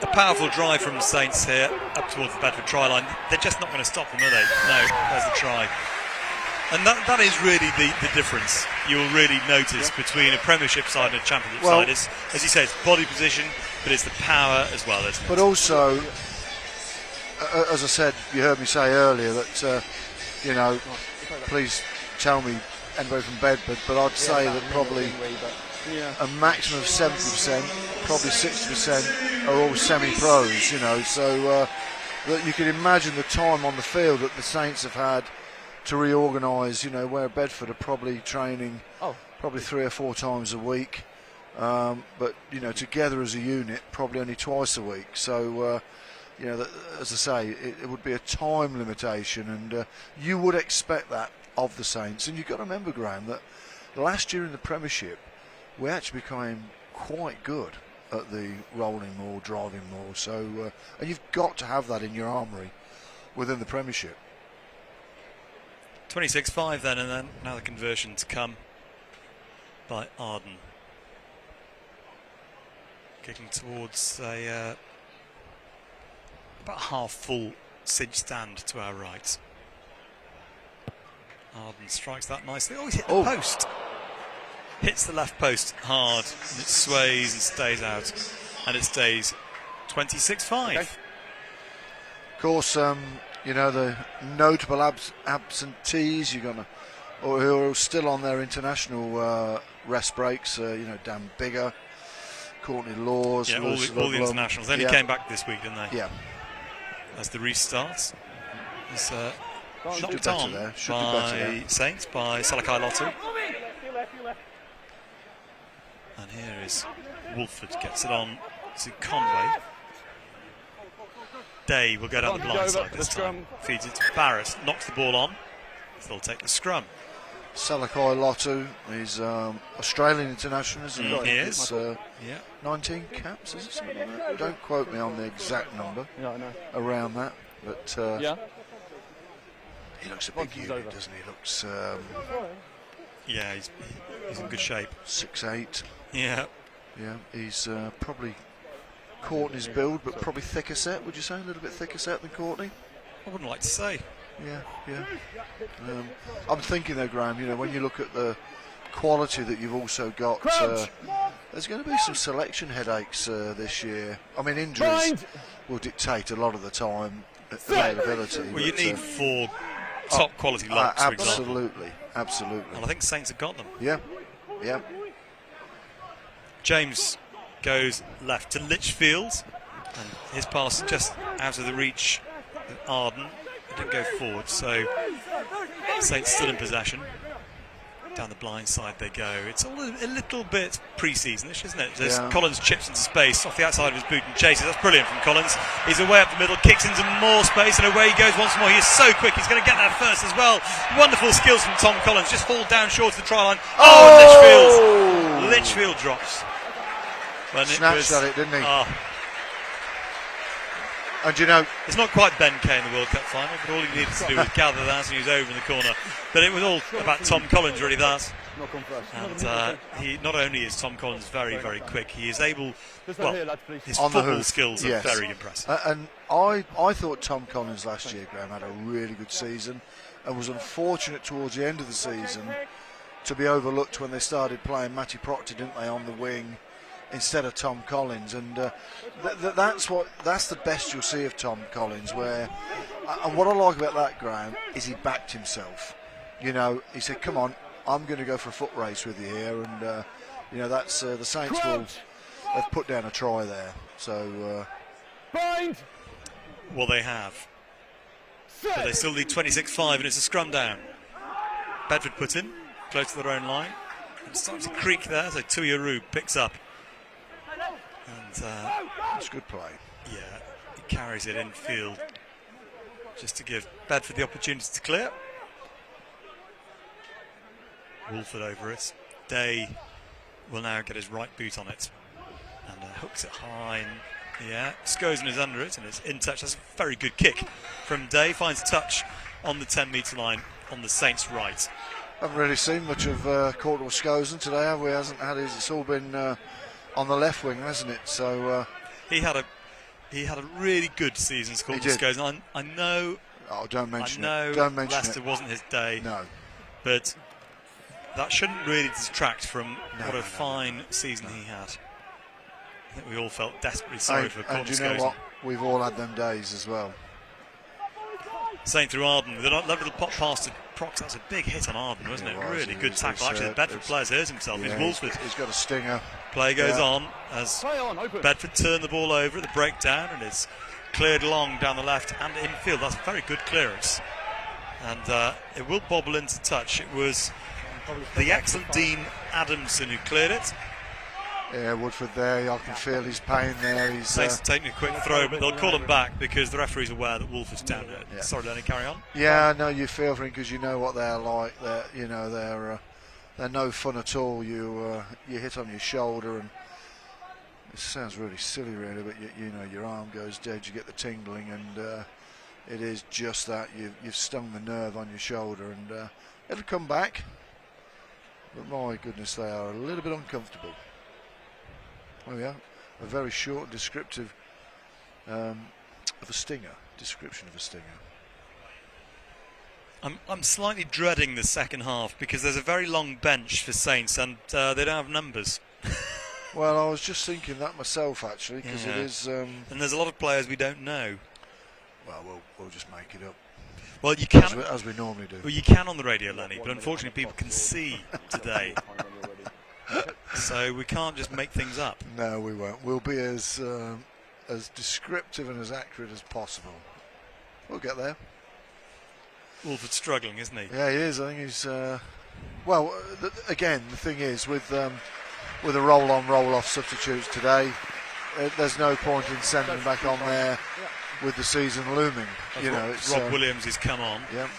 a powerful drive from the Saints here up towards the Bedford try line. They're just not going to stop them, are they? No, there's the try. And that is really the difference you'll really notice between a Premiership side and a Championship side. Is, as you say, it's body position, but it's the power as well, isn't it? But also, as I said, you heard me say earlier that, please tell me anybody from Bedford, but I'd say that probably a maximum of 70%, probably 60% are all semi-pros, so that you can imagine the time on the field that the Saints have had to reorganise, where Bedford are probably training probably 3 or 4 times a week, but together as a unit probably only twice a week. So as I say, it would be a time limitation, and you would expect that of the Saints. And you've got to remember, Graham, that last year in the Premiership we actually became quite good at the rolling maul, driving maul. So and you've got to have that in your armoury within the Premiership. 26-5 then, and then now the conversion to come by Arden. Kicking towards a about half full cinch stand to our right. Arden strikes that nicely. Oh, he's hit the post. Hits the left post hard, and it sways and stays out, and it stays 26-5. Okay. Of course, the notable absentees who are still on their international rest breaks. Dan Bigger, Courtney Laws. Yeah, all the internationals. They only came back this week, didn't they? Yeah. As the restart is knocked on by Saints, by Salakai Lotu. And here is Wolford, gets it on to Conway. Day will go down the blind side this time. Feeds it to Barrett, knocks the ball on. They'll take the scrum. Salakai Lotu is Australian international, isn't he? He is. 19 caps, is it something like that? Don't quote me on the exact number. No, no. Around that, but he looks a big unit, over. Doesn't he? He looks he's in good shape. 6'8". Yeah. Yeah, he's probably Courtney's build, but probably thicker set. Would you say a little bit thicker set than Courtney? I wouldn't like to say. Yeah. I'm thinking though, Graham, when you look at the quality that you've also got, there's going to be some selection headaches this year. I mean, injuries will dictate a lot of the time availability. Well, you need 4 top quality locks, for example. Absolutely. And I think Saints have got them. Yeah. James goes left to Litchfield, and his pass just out of the reach of Arden. It didn't go forward, so Saints still in possession. Down the blind side they go. It's all a little bit pre-seasonish, isn't it? There's Collins chips into space off the outside of his boot and chases. That's brilliant from Collins. He's away up the middle, kicks into more space, and away he goes once more. He is so quick. He's going to get that first as well. Wonderful skills from Tom Collins. Just fall down short of the try line. Litchfield drops. when snatched at it, didn't he? And it's not quite Ben Kay in the World Cup final, but all he needed to do was gather that, and he was over in the corner. But it was all about Tom Collins, really, that. And he not only is Tom Collins very, very quick, he is able. Well, his football skills are very impressive. And I thought Tom Collins last year, Graham, had a really good season, and was unfortunate towards the end of the season to be overlooked when they started playing Matty Proctor, didn't they, on the wing instead of Tom Collins. And that's the best you'll see of Tom Collins. Where, and what I like about that, Graham, is he backed himself. He said, "Come on, I'm going to go for a foot race with you here," and that's the Saints they've put down a try there. So, well, they have, but they still need 26-5, and it's a scrum down. Bedford put in close to their own line. It's starting to creak there, so Tuiaru picks up, and that's good play. Yeah, he carries it infield just to give Bedford the opportunity to clear. Wolford over it. Day will now get his right boot on it and hooks it high. Skosen is under it and it's in touch. That's a very good kick from Day. Finds touch on the 10-metre line on the Saints' right. Haven't really seen much of Cordell Skosen today, have we? Hasn't had his. It's all been on the left wing, hasn't it? So he had a really good season. Cordell Skosen. I know. Oh, don't mention it. Don't mention Leicester wasn't his day. No, but that shouldn't really detract from what a fine season he had. I think we all felt desperately sorry for Cordell Skosen. And you know what? We've all had them days as well. Saint through Arden with a lovely little pop pass to Prox. That's a big hit on Arden, wasn't it? Really good tackle. Actually, the Bedford player's hurt himself. He's Wolford. He's got a stinger. Play goes on as Bedford turn the ball over at the breakdown, and it's cleared long down the left and infield. That's a very good clearance. And it will bobble into touch. It was the excellent Dean Adamson who cleared it. Yeah, Woodford there. I can feel his pain there. He's Saints taking a quick throw, but they'll call him back because the referee's aware that Wolford's down there. Yeah. Sorry, Lenny, carry on. Yeah, I know you feel for him because you know what they're like. They're no fun at all. You hit on your shoulder, and it sounds really silly, really, but your arm goes dead. You get the tingling, and it is just that you've stung the nerve on your shoulder, and it'll come back. But my goodness, they are a little bit uncomfortable. Oh yeah, a very short descriptive of a stinger. Description of a stinger. I'm slightly dreading the second half because there's a very long bench for Saints and they don't have numbers. Well, I was just thinking that myself actually because it is. And there's a lot of players we don't know. Well, we'll just make it up. Well, you can as we normally do. Well, you can on the radio, Lenny, but unfortunately people can see today. So we can't just make things up. No, we won't. We'll be as descriptive and as accurate as possible. We'll get there. Wolford's struggling, isn't he? Yeah, he is. I think he's. Again, the thing is with a roll-on, roll-off substitutes today, there's no point in sending back on there with the season looming. It's Rob Williams has come on. Yeah.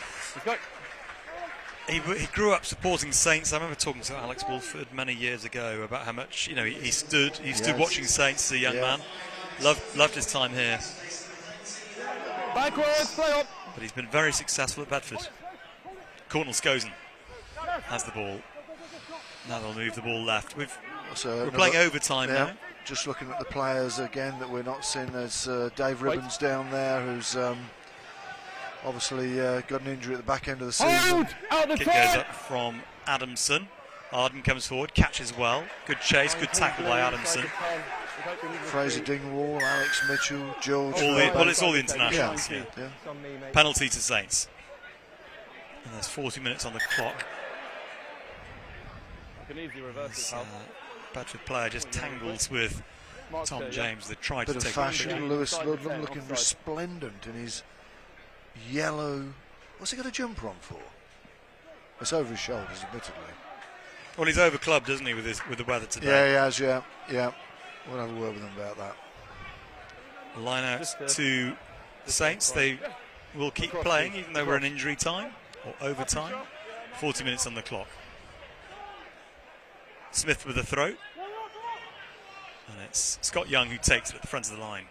He grew up supporting Saints. I remember talking to Alex Wolford many years ago about how much he stood watching Saints as a young man. Loved his time here. Backwards, play up. But he's been very successful at Bedford. Cordell Skosen has the ball. Now they'll move the ball left. We're playing overtime now. Just looking at the players again that we're not seeing. There's Dave Ribbons down there who's obviously got an injury at the back end of the season. Kick goes up from Adamson. Arden comes forward, catches well. Good chase, good tackle by Adamson. Fraser Dingwall, Alex Mitchell, George. It's all the internationals. Yeah. Penalty to Saints. And there's 40 minutes on the clock. Bedford player just tangles with Tom James. They tried to take fashion. Lewis Ludlam looking resplendent in his yellow. What's he got a jumper on for? It's over his shoulders, admittedly. Well, he's over clubbed, doesn't he, with the weather today? Yeah, he has. Yeah. We'll have a word with him about that. Line out to the Saints. They will keep playing, even though we're in injury time or overtime. 40 minutes on the clock. Smith with a throw. And it's Scott Young who takes it at the front of the line.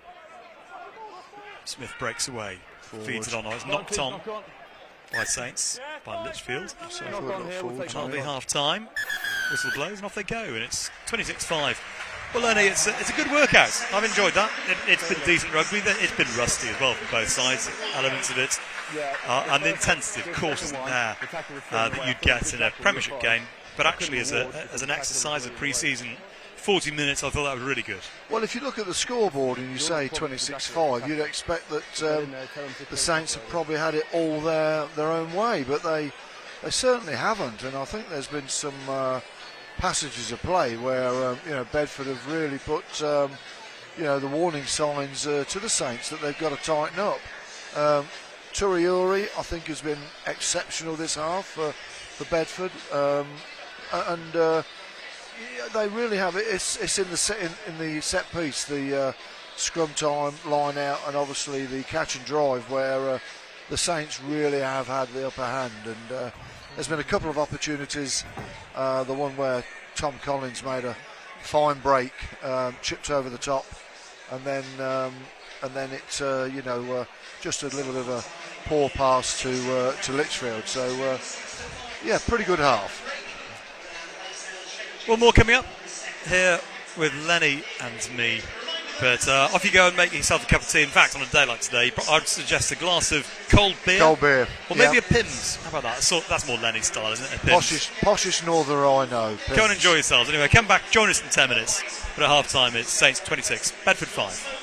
Smith breaks away, feeds it on. It's knocked on by Saints, by Litchfield. So Knock on here, we'll take That'll be knock on. half time. Whistle blows and off they go, and it's 26-5. Well, Lenny, it's a good workout. I've enjoyed that. It's been decent rugby. It's been rusty as well from both sides, elements of it. And the intensity, of course, isn't there that you'd get in a Premiership game. But actually, as an exercise of pre-season, 40 minutes, I thought that was really good. Well, if you look at the scoreboard and you say 26-5, you'd expect that the Saints have probably had it all their own way, but they certainly haven't. And I think there's been some passages of play where Bedford have really put the warning signs to the Saints that they've got to tighten up. Turiuri, I think, has been exceptional this half for Bedford, and they really have it. It's in the set piece, the scrum time, line out, and obviously the catch and drive where the Saints really have had the upper hand. And there's been a couple of opportunities. The one where Tom Collins made a fine break, chipped over the top, and then it's just a little bit of a poor pass to Litchfield. So pretty good half. Well, more coming up here with Lenny and me. But off you go and make yourself a cup of tea. In fact, on a day like today, I'd suggest a glass of cold beer. Cold beer. Or maybe a Pimm's. How about that? That's more Lenny style, isn't it? Poshest norther I know. Pimm's. Go and enjoy yourselves. Anyway, come back, join us in 10 minutes. But at half time, it's Saints 26, Bedford 5.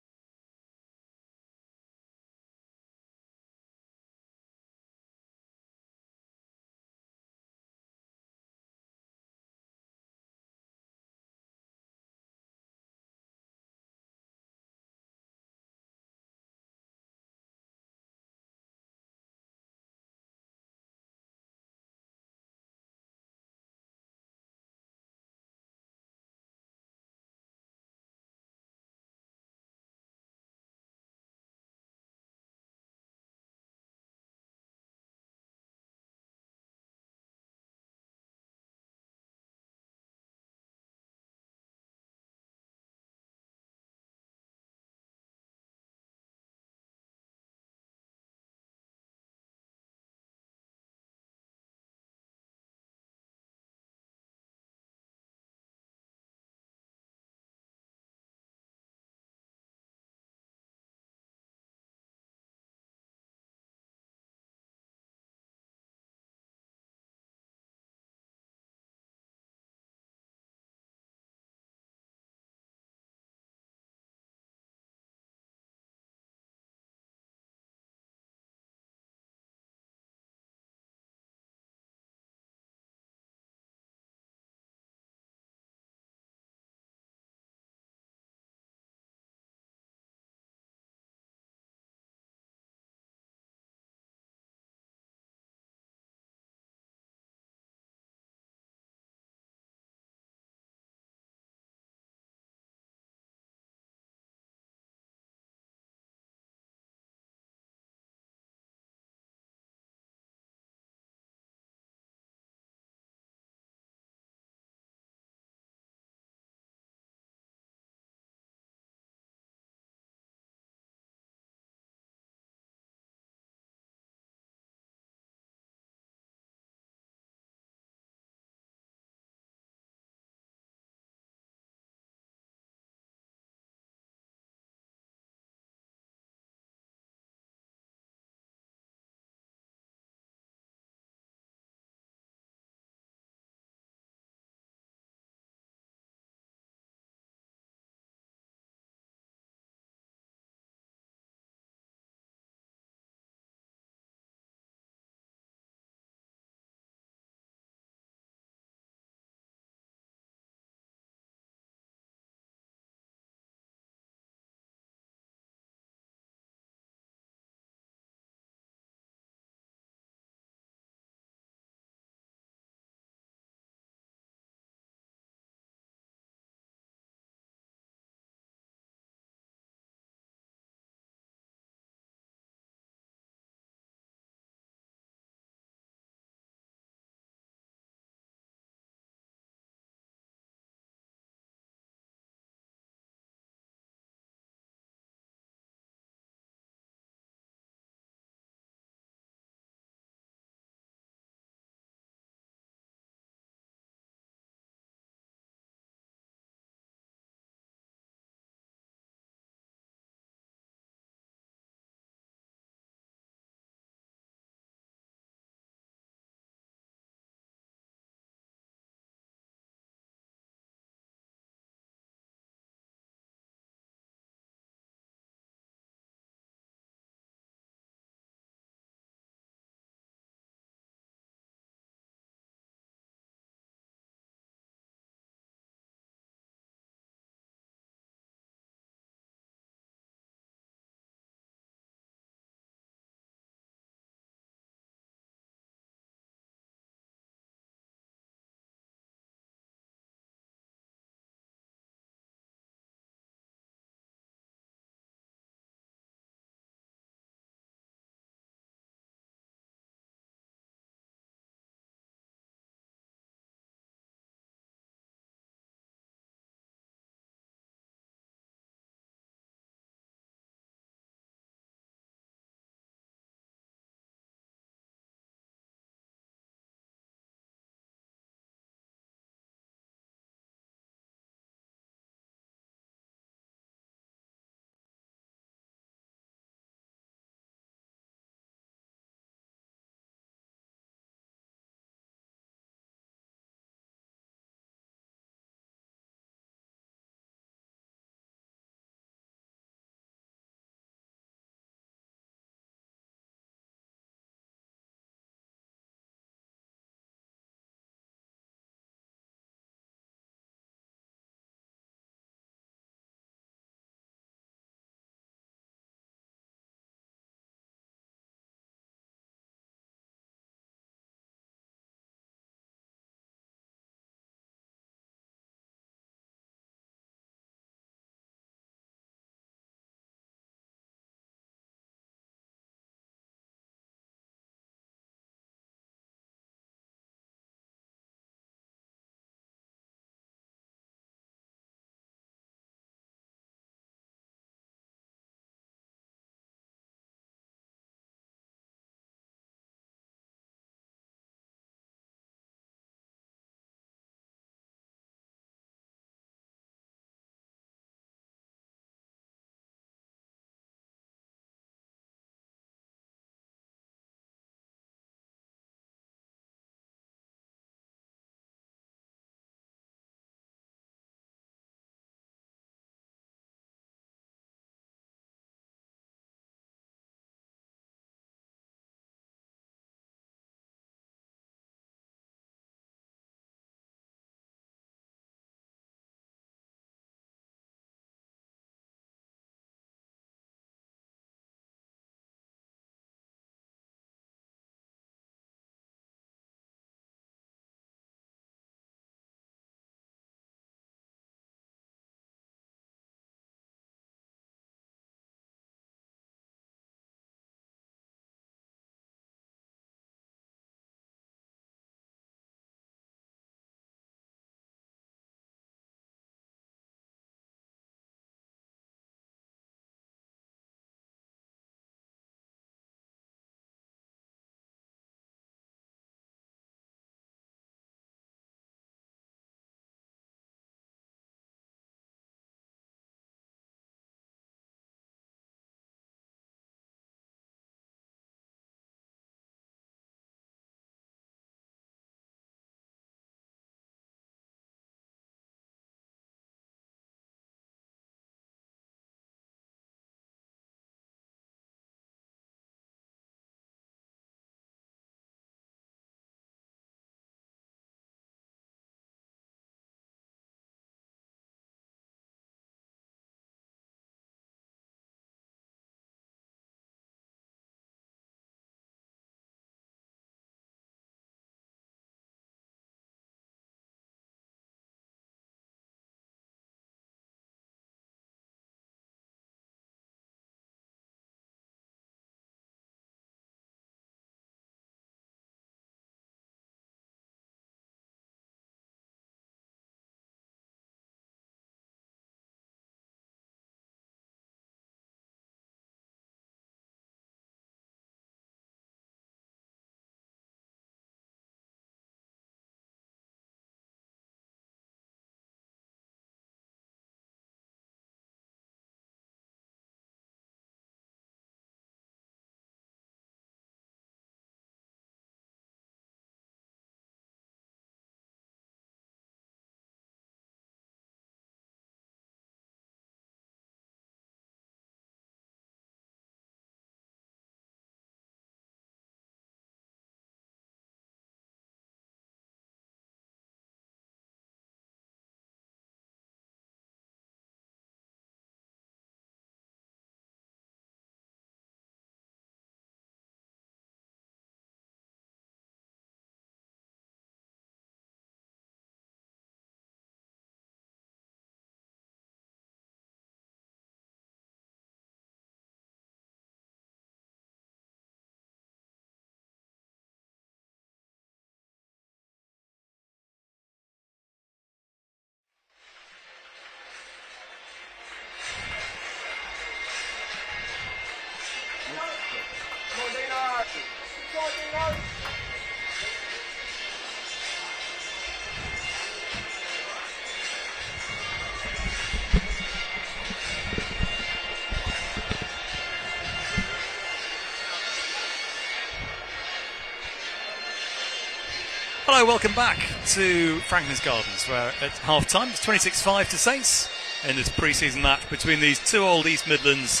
Hello, welcome back to Franklin's Gardens, where at half-time it's 26-5 to Saints in this pre-season match between these two old East Midlands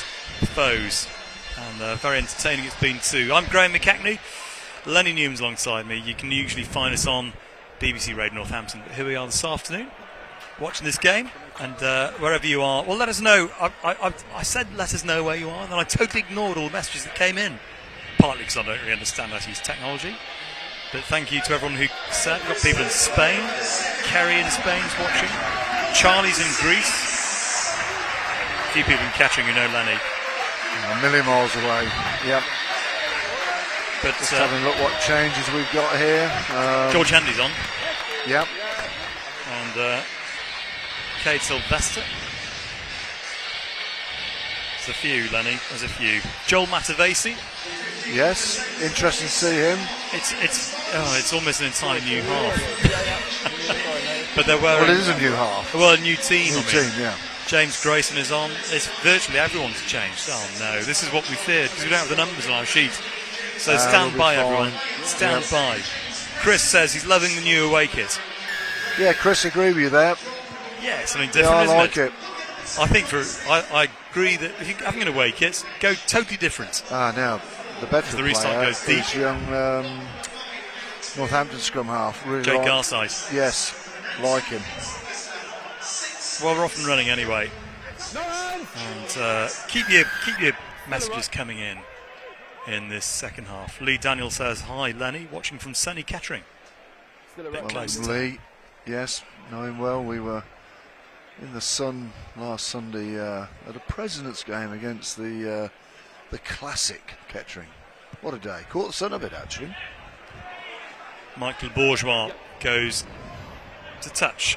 foes. And very entertaining it's been too. I'm Graham McKechnie, Lenny Newman's alongside me. You can usually find us on BBC Radio Northampton, but here we are this afternoon, watching this game. And wherever you are, well, let us know. I said let us know where you are, and then I totally ignored all the messages that came in, partly because I don't really understand how to use technology. But thank you to everyone who said. We've got people in Spain. Kerry in Spain is watching. Charlie's in Greece. A few people in Kettering who know Lenny. A million miles away. Yep. But just having a look what changes we've got here. George Hendy's on. Yep. And Cade Sylvester. There's a few, Lenny. There's a few. Joel Matavesi. Yes, interesting to see him. It's almost an entirely new half. But they're wearing. Well, it is a new half. Well, a new team. Yeah. James Grayson is on. It's virtually everyone's changed. Oh no, this is what we feared because we don't have the numbers on our sheet. So stand by, everyone. Stand by. Chris says he's loving the new away kit. Yeah, Chris, agree with you there. Yeah, it's something different, I like it. I think I agree that if you're having an away kit, go totally different. Now. The Bedford restart player, goes deep. this young Northampton scrum half. Really Jake Garside. Yes, like him. Well, we're off and running anyway. And keep your messages coming in this second half. Lee Daniel says, hi, Lenny, watching from sunny Kettering. Bit closer. Lee, yes, know him well. We were in the sun last Sunday at a President's game against the classic Kettering. What a day. Caught the sun a bit, actually. Michael Bourgeois goes to touch.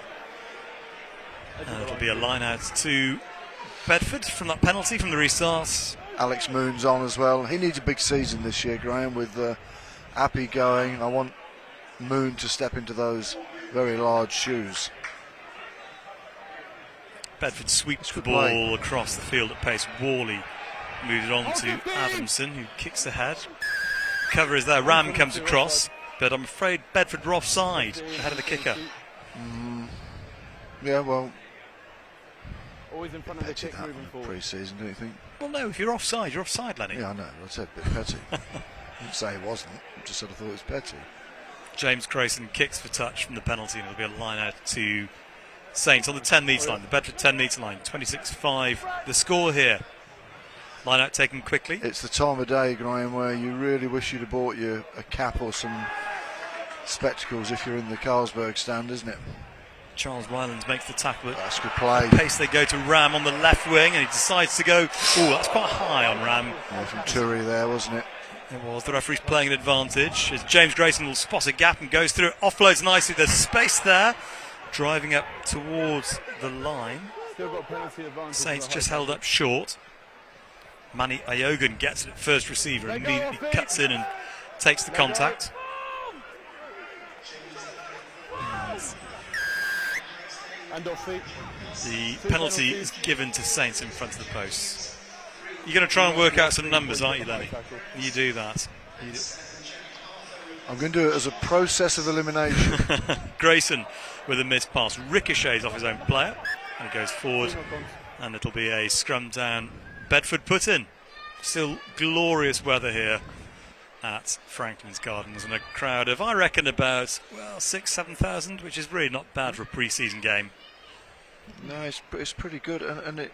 And it'll be a line out to Bedford from that penalty from the restart. Alex Moon's on as well. He needs a big season this year, Graham, with Appy going. I want Moon to step into those very large shoes. Bedford sweeps the ball across the field at pace. Worley moves it on to Adamson, who kicks ahead. Cover is there. Ram comes across, but I'm afraid Bedford were offside ahead of the kicker. Yeah, well, always in front of the kick moving forward. Pre-season, don't you think? Well, no. If you're offside, Lenny. Yeah, I know. I said a bit petty. I didn't say it wasn't. I just said I thought it was petty. James Grayson kicks for touch from the penalty, and it'll be a line out to Saints on the 10-metre line, the Bedford 10-metre line. 26-5. The score here. Line out taken quickly. It's the time of day, Graham, where you really wish you'd have bought you a cap or some spectacles if you're in the Carlsberg stand, isn't it? Charles Rylands makes the tackle. That's good play. Pace they go to Ram on the left wing, and he decides to go. Oh, that's quite high on Ram. Yeah, from Turi there, wasn't it? It was. The referee's playing an advantage as James Grayson will spot a gap and goes through it. Offloads nicely. There's space there. Driving up towards the line. Still got penalty advantage. Saints just held up short. Manny Iogun gets it at first receiver and immediately cuts in and takes the contact. The penalty is given to Saints in front of the post. You're going to try and work out some numbers, aren't you, Lenny? You do that. I'm going to do it as a process of elimination. Grayson with a missed pass ricochets off his own player and it goes forward, and it'll be a scrum down. Bedford put in. Still glorious weather here at Franklin's Gardens, and a crowd of, I reckon, about 6,000-7,000, which is really not bad for a pre-season game. No, it's pretty good, and it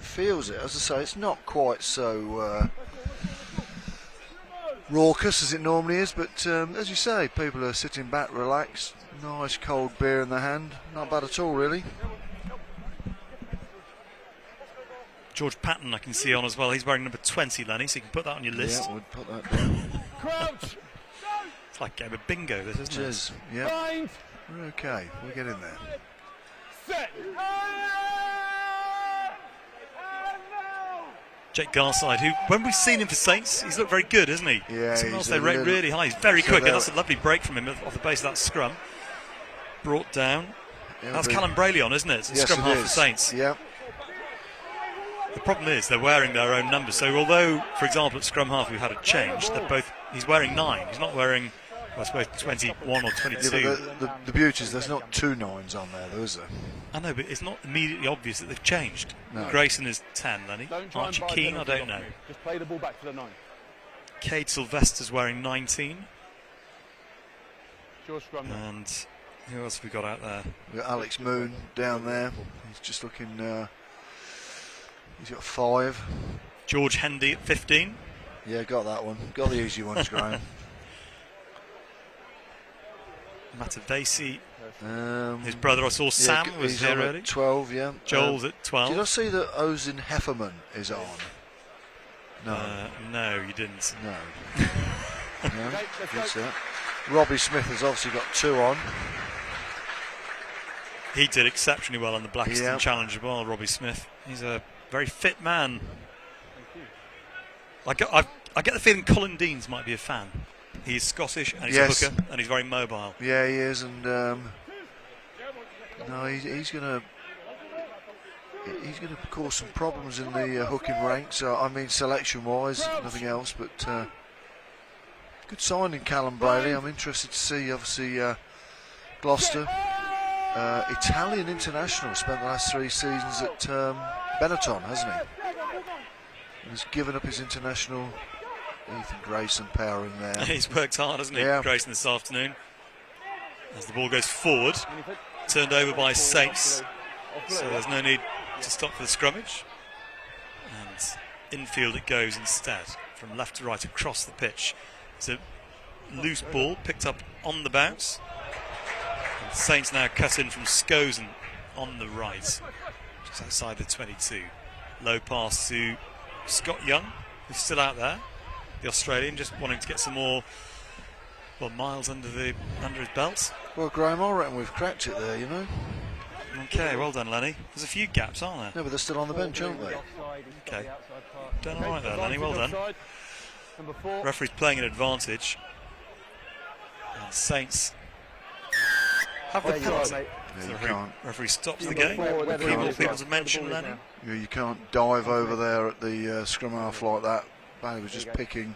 feels it. As I say, it's not quite so raucous as it normally is, but as you say, people are sitting back, relaxed, nice cold beer in their hand. Not bad at all, really. George Patton I can see on as well. He's wearing number 20, Lenny, so you can put that on your list. Yeah, we'll put that down. Crouch! It's like a game of bingo, this, isn't it? It is, yeah. We're okay, we'll get in there. Set! Jake Garside, who, when we've seen him for Saints, he's looked very good, hasn't he? Yeah, someone else they rate really high. He's very quick, and that's a lovely break from him off the base of that scrum. Brought down. That's Callum Brayley on, isn't it? It's a scrum half for Saints. Yeah. The problem is they're wearing their own numbers. So although, for example, at scrum half we've had a change, he's wearing 9. He's not wearing I suppose 21 or 22. Yeah, but the beauty is there's not 2 9s on there, though, is there? I know, but it's not immediately obvious that they've changed. No. Grayson is 10, Lenny. Don't try and Archie buy a Keane, I penalty don't off know. me. Just play the ball back to the 9. Cade Sylvester's wearing 19. Sure scrum now. And who else have we got out there? We've got Alex Moon down there. He's just looking. He's got 5. George Hendy at 15. Yeah, got that one. Got the easy ones, Graham. Matavesi, Um, his brother, I saw Sam yeah, was he's here on early. at 12, yeah. Joel's at 12. Did I see that Ozin Hefferman is on? No. No, you didn't. No. No, didn't see that. Robbie Smith has obviously got 2 on. He did exceptionally well on the Blackstone Yeah. Challenge as well, Robbie Smith. He's a very fit man. I get the feeling Colin Deans might be a fan. He's Scottish and he's Yes. a hooker and he's very mobile. Yeah, he is, and no, he's gonna cause some problems in the hooking ranks. I mean, selection-wise, nothing else, but good signing, Callum Bailey. I'm interested to see, obviously, Gloucester, Italian international, spent the last 3 seasons at Benetton, hasn't he? He's given up his international. Ethan Grayson powering there. He's worked hard, hasn't he, Yeah. Grayson, this afternoon. As the ball goes forward, turned over by Saints, so there's no need to stop for the scrummage. And infield it goes instead, from left to right across the pitch. It's a loose ball picked up on the bounce. And Saints now cut in from Scozen on the right, just outside the 22. Low pass to Scott Young, who's still out there. The Australian just wanting to get some more miles under his belt. Well, Graham, I reckon we've cracked it there, you know. Okay, well done, Lenny. There's a few gaps, aren't there? No, but they're still on the bench, aren't they? Okay. Done all right there, Lenny. Well done. Number 4. Referee's playing an advantage. And Saints have the penalty. Yeah, So you can't. referee stops the Number game. 4, A few more people to mention, Lenny. You can't dive over there at the scrum half like that. Bailey was just picking.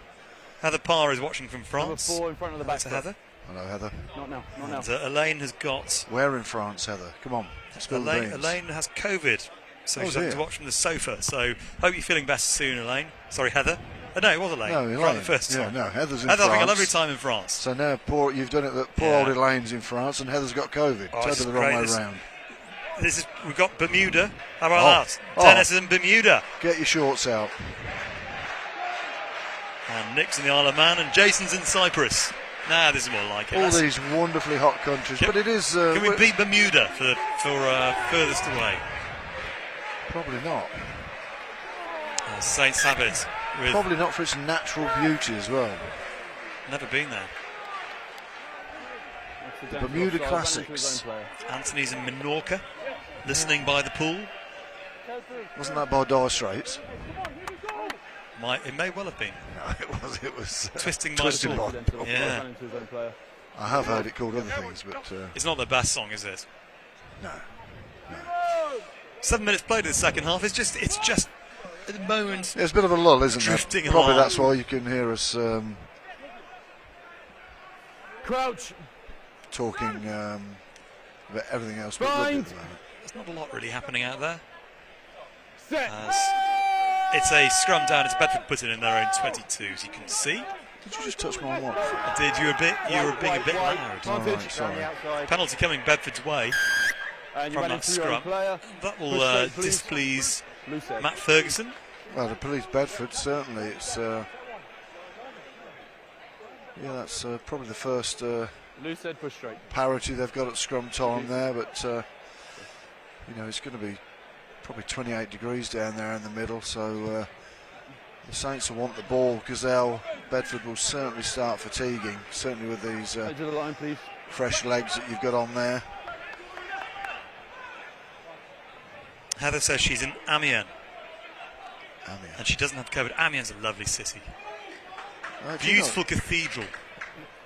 Heather Parr is watching from Number France. 4 in front of the back. That's Heather. Hello, Heather. Not now. Not now. And Elaine has got... Where in France, Heather? Come on. Spill the beans. Elaine has COVID, so Oh, she's having dear. to watch from the sofa. So hope you're feeling better soon, Elaine. Sorry, Heather. No, it was Elaine. No, Right Elaine. the first Yeah, time. no, Heather's in Heather France. having a lovely time in France. So now you've done it that poor Yeah. old Elaine's in France and Heather's got COVID. Oh, Totally it's the wrong great. way This- round. We've got Bermuda. How about that? Oh. Dennis is in Bermuda. Get your shorts out. And Nick's in the Isle of Man, and Jason's in Cyprus. Nah, this is more like it. All That's- these wonderfully hot countries, Can- but it is. Can we beat Bermuda for furthest away? Probably not. Saints have it with Probably not for its natural beauty as well. never been there. The Bermuda Classics. Anthony's in Menorca, listening by the pool. Wasn't that by Dire Straits? It may well have been. No, it was. It was Twisting Twisting by by the pool. Yeah. I have heard it called other things, but It's not the best song, is it? no. 7 minutes played in the second half. It's just at the moment. It's a bit of a lull, isn't it? Drifting Probably along. that's why you can hear us Crouch. talking about everything else but rugby at the moment. There's not a lot really happening out there. Set. It's a scrum down. It's Bedford put it in their own 22, as you can see. Did you just touch my watch? I did. You were being a bit loud. All right, sorry. Penalty coming Bedford's way And you from ran that into your own scrum. player. That will Push straight, please. displease Loose head. Matt Ferguson. Well, the police Bedford certainly. It's that's probably the first Loose head, push straight. parity they've got at scrum time there, but it's going to be probably 28 degrees down there in the middle, so the Saints will want the ball because Bedford will certainly start fatiguing, certainly with these Edge of the line, please. fresh legs that you've got on there. Heather says she's in Amiens, Amiens. and she doesn't have COVID. Amiens is a lovely city. Do you know- Beautiful cathedral.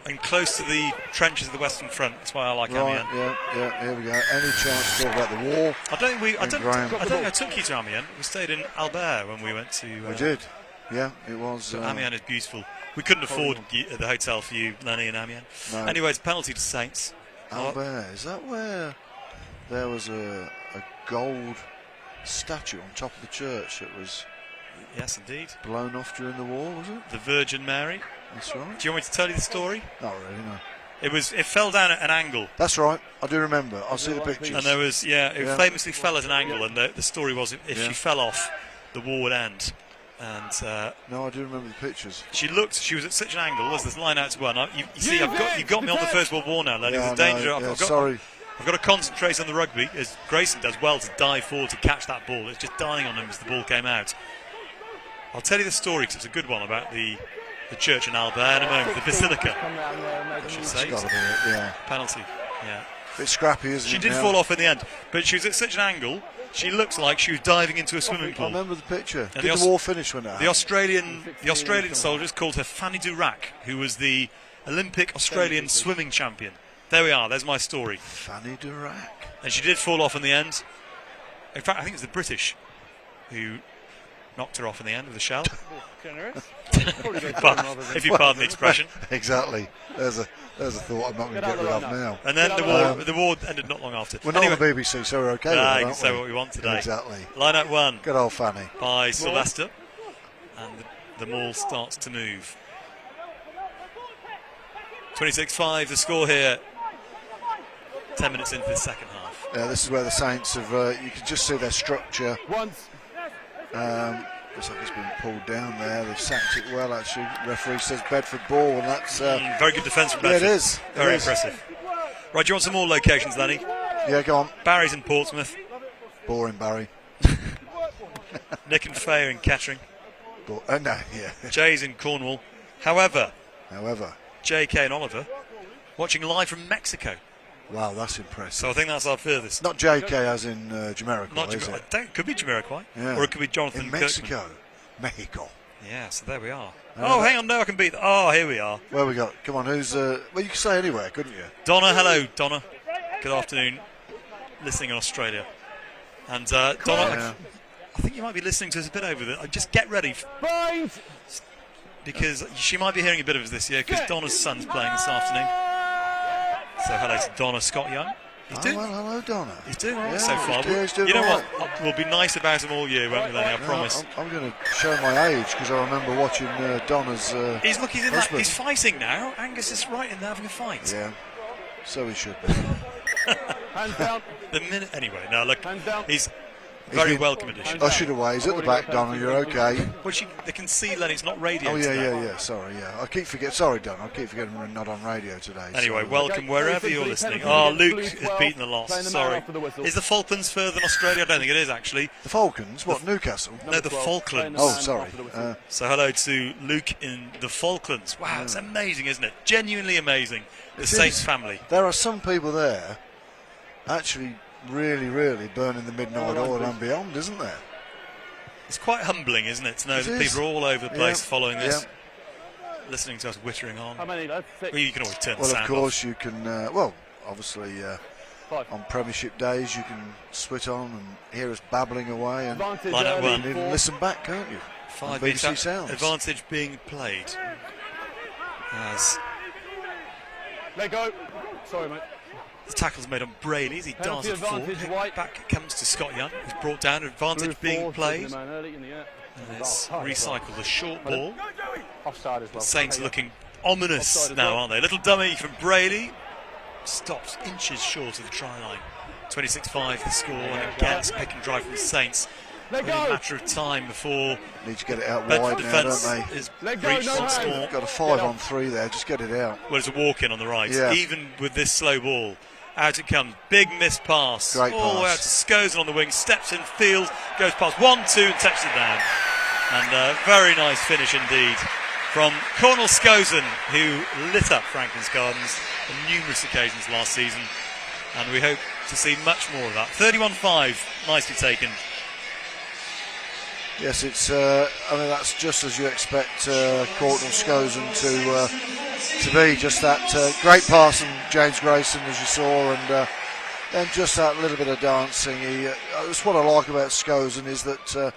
And close to the trenches of the Western Front. That's why I like Right, Amiens. yeah, here we go. Any chance to talk about the wall? I don't think I took you to Amiens. We stayed in Albert when we went to. We did. Yeah, it was. So Amiens is beautiful. We couldn't afford the hotel for you, Lenny and Amiens. No. Anyway, it's a penalty to Saints. Albert, is that where there was a gold statue on top of the church that was Yes, indeed. blown off during the war, was it? The Virgin Mary. That's right. Do you want me to tell you the story? Not really, no. It fell down at an angle. That's right. I do remember. I'll see the pictures. And there was, it famously fell at an angle, and the story was if she fell off, the war would end. And no, I do remember the pictures. she was at such an angle as this line out to one. You see, you've got me on the First World War now, Lenny. Yeah, There's a danger. no, I've got to concentrate on the rugby, as Grayson does well to dive forward to catch that ball. It's just dying on him as the ball came out. I'll tell you the story because it's a good one about the church in Albert in a moment. The Basilica, I should say. It's got to be it, yeah. Penalty, yeah. Bit scrappy, isn't it? She did now? fall off in the end, but she was at such an angle, she looks like she was diving into a swimming I pool. remember the picture. And Did the war finish when that The happened? Australian soldiers called her Fanny Durack, who was the Olympic Australian swimming champion. There we are, there's my story. Fanny Durack. And she did fall off in the end. In fact, I think it was the British who knocked her off in the end with a shell. If you pardon the expression. Exactly. There's a thought I'm not going to get rid of now. And then the war ended not long after. We're not on the BBC, so we're okay with it, you aren't can say we? what we want today. Exactly. Line out one Good old Fanny. by Sylvester. And the maul starts to move. 26-5 the score here. 10 minutes into the second half. Yeah, this is where the Saints have. You can just see their structure. Looks like it's been pulled down there. They've sacked it well, actually. Referee says Bedford ball, and that's very good defence from yeah, Bedford. it is. Very impressive. Right, do you want some more locations, Lenny? Yeah, go on. Barry's in Portsmouth. Boring, Barry. Nick and Faye in Kettering. No, yeah. Jay's in Cornwall. However, JK and Oliver watching live from Mexico. Wow, that's impressive. So I think that's our furthest. Not JK as in Jamiroquai, Not is it? I don't, could be Jamiroquai. Yeah. Or it could be Jonathan in Kirkman. Mexico. Yeah, so there we are. Hang on, no, I can beat that. Oh, here we are. Where we got? Come on, who's... well, you could say anywhere, couldn't you? Donna, hello, Donna. Good afternoon. Listening in Australia. And Donna, I think you might be listening to us a bit over there. Just get ready. Because she might be hearing a bit of us this year, because Donna's son's playing this afternoon. So hello to Donna Scott Young. He's doing, well, hello, Donna. He's doing well so far. He's doing you know all what? We'll be nice about him all year, won't we, Lenny? I promise. I'm going to show my age because I remember watching Donna's. He's in that. husband. He's fighting now. Angus is right in there having a fight. Yeah, so he should be. Hands down. Anyway, no, look, Hands down. he's very welcome addition. Ushered away. He's at the back, Donna. You're okay. Well, they can see, Lenny. It's not radio. Oh today. yeah. Sorry, I keep forgetting. Sorry, Donna. I keep forgetting we're not on radio today. Anyway, so, welcome wherever you're listening. Oh, Luke has beaten the loss. Sorry. Is the Falklands further than Australia? I don't think it is, actually. The Falcons? What, Newcastle? No, the Falklands. Oh, sorry. So hello to Luke in the Falklands. Wow, it's amazing, isn't it? Genuinely amazing. The Saints family. There are some people there actually really burning the midnight oil and beyond, isn't there? It's quite humbling, isn't it, to know that people are all over the place following this, listening to us whittering on. How many? That's 6. Well, you can always turn the Well, sound of course off. you can. Obviously, 5. on Premiership days you can switch on and hear us babbling away, and Advantage Line up early, one. you can 4. listen back, can't you? 5 on minutes BBC Sounds. advantage being played. As Let go. Sorry, mate. the tackle's made on Brayley as he Penalty darted forward. advantage, White. Back comes to Scott Young, who's brought down. Advantage Blue being 4, played. taking the man early in the air. And it's recycled, a short ball. Offside as well. Saints are looking ominous Offside as now, well. aren't they? Little dummy from Brayley. Stops inches short of the try line. 26-5 the score, and again it's pick and drive from the Saints. Let Only a go. matter of time before Need to get it out Bedford wide now, defence don't they? is Let go, breached no once hands. more. Got a 5-on-3 there. Just get it out. Well, it's a walk-in on the right. Yeah. Even with this slow ball, out it comes. Big missed pass. Great all the way out to pass. Scozen on the wing. Steps in field, goes past 1-2 and touches it down. And very nice finish indeed from Cornel Scozen, who lit up Franklin's Gardens on numerous occasions last season. And we hope to see much more of that. 31-5, nicely taken. Yes, it's. That's just as you expect Cornel Scozen to be. Just that great pass from James Grayson, as you saw, and then just that little bit of dancing. That's what I like about Scozen, is that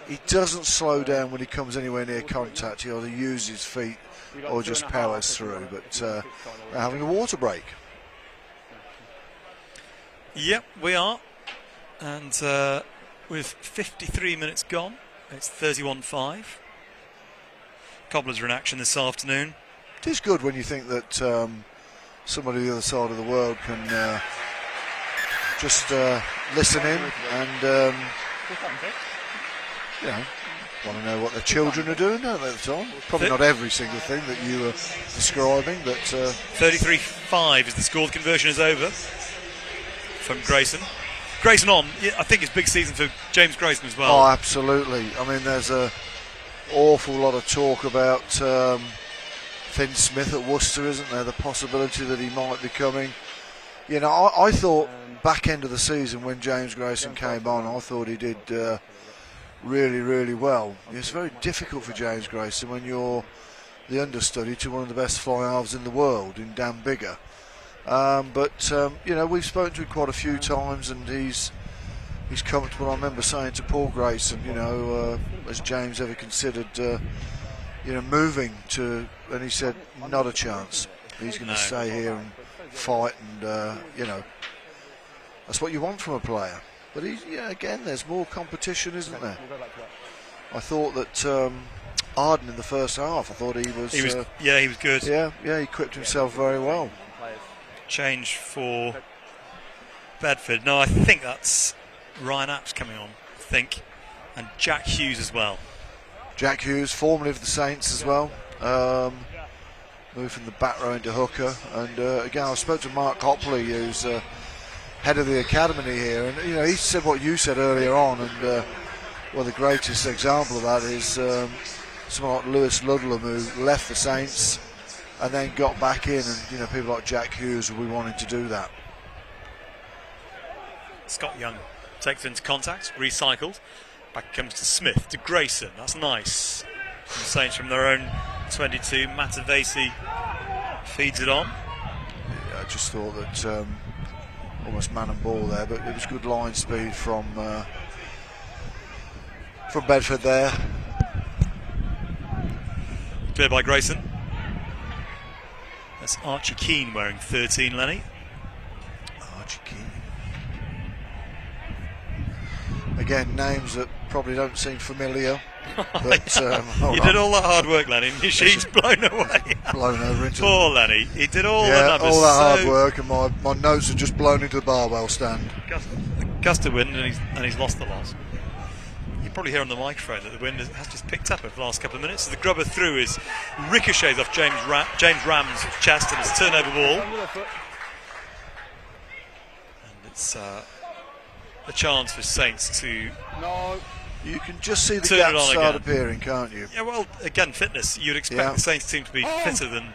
he doesn't slow down when he comes anywhere near contact. He either uses his feet or just powers through. But they're having a water break. Yep, we are. And with 53 minutes gone, it's 31-5. Cobblers are in action this afternoon. It is good when you think that somebody on the other side of the world can just listen in and want to know what their children are doing, don't they, at the time? Probably not every single thing that you were describing, but 33-5 is the score. The conversion is over from Grayson. Grayson on. I think it's big season for James Grayson as well. Oh, absolutely. I mean, there's an awful lot of talk about Finn Smith at Worcester, isn't there? The possibility that he might be coming. You know, I thought back end of the season when James Grayson came on, I thought he did really, really well. It's very difficult for James Grayson when you're the understudy to one of the best fly halves in the world in Dan Bigger. But we've spoken to him quite a few times, and he's comfortable. I remember saying to Paul Grayson, has James ever considered, moving to? And he said, not a chance. He's going to stay here and fight, and that's what you want from a player. But again, there's more competition, isn't there? I thought that Arden in the first half, I thought he was good. Yeah, he equipped himself very well. Change for Bedford. No, I think that's Ryan Apps coming on, I think, and Jack Hughes as well. Jack Hughes, formerly of the Saints as well. Moved from the back row into hooker. And again, I spoke to Mark Copley, who's head of the academy here, and he said what you said earlier on. And the greatest example of that is someone like Lewis Ludlam, who left the Saints and then got back in, and people like Jack Hughes will be wanting to do that. Scott Young takes it into contact, recycled. Back comes to Smith, to Grayson. That's nice. From Saints from their own 22. Matavesi feeds it on. Yeah, I just thought that almost man and ball there, but it was good line speed from Bedford there. Cleared by Grayson. That's Archie Keane wearing 13, Lenny. Archie Keane. Again, names that probably don't seem familiar. But, you did all that hard work, Lenny. Your sheet's blown away. Blown over into poor Lenny. He did all the numbers. All that hard work, and my notes are just blown into the barbell stand. Gust of wind, and he's lost the loss. You probably hear on the microphone that the wind has just picked up over the last couple of minutes. So the grubber through is ricochets off James Ram's chest, and it's a turnover ball. And it's a chance for Saints to. No. You can just see the gaps start appearing, can't you? Yeah, well, again, fitness. You'd expect the Saints team to be fitter than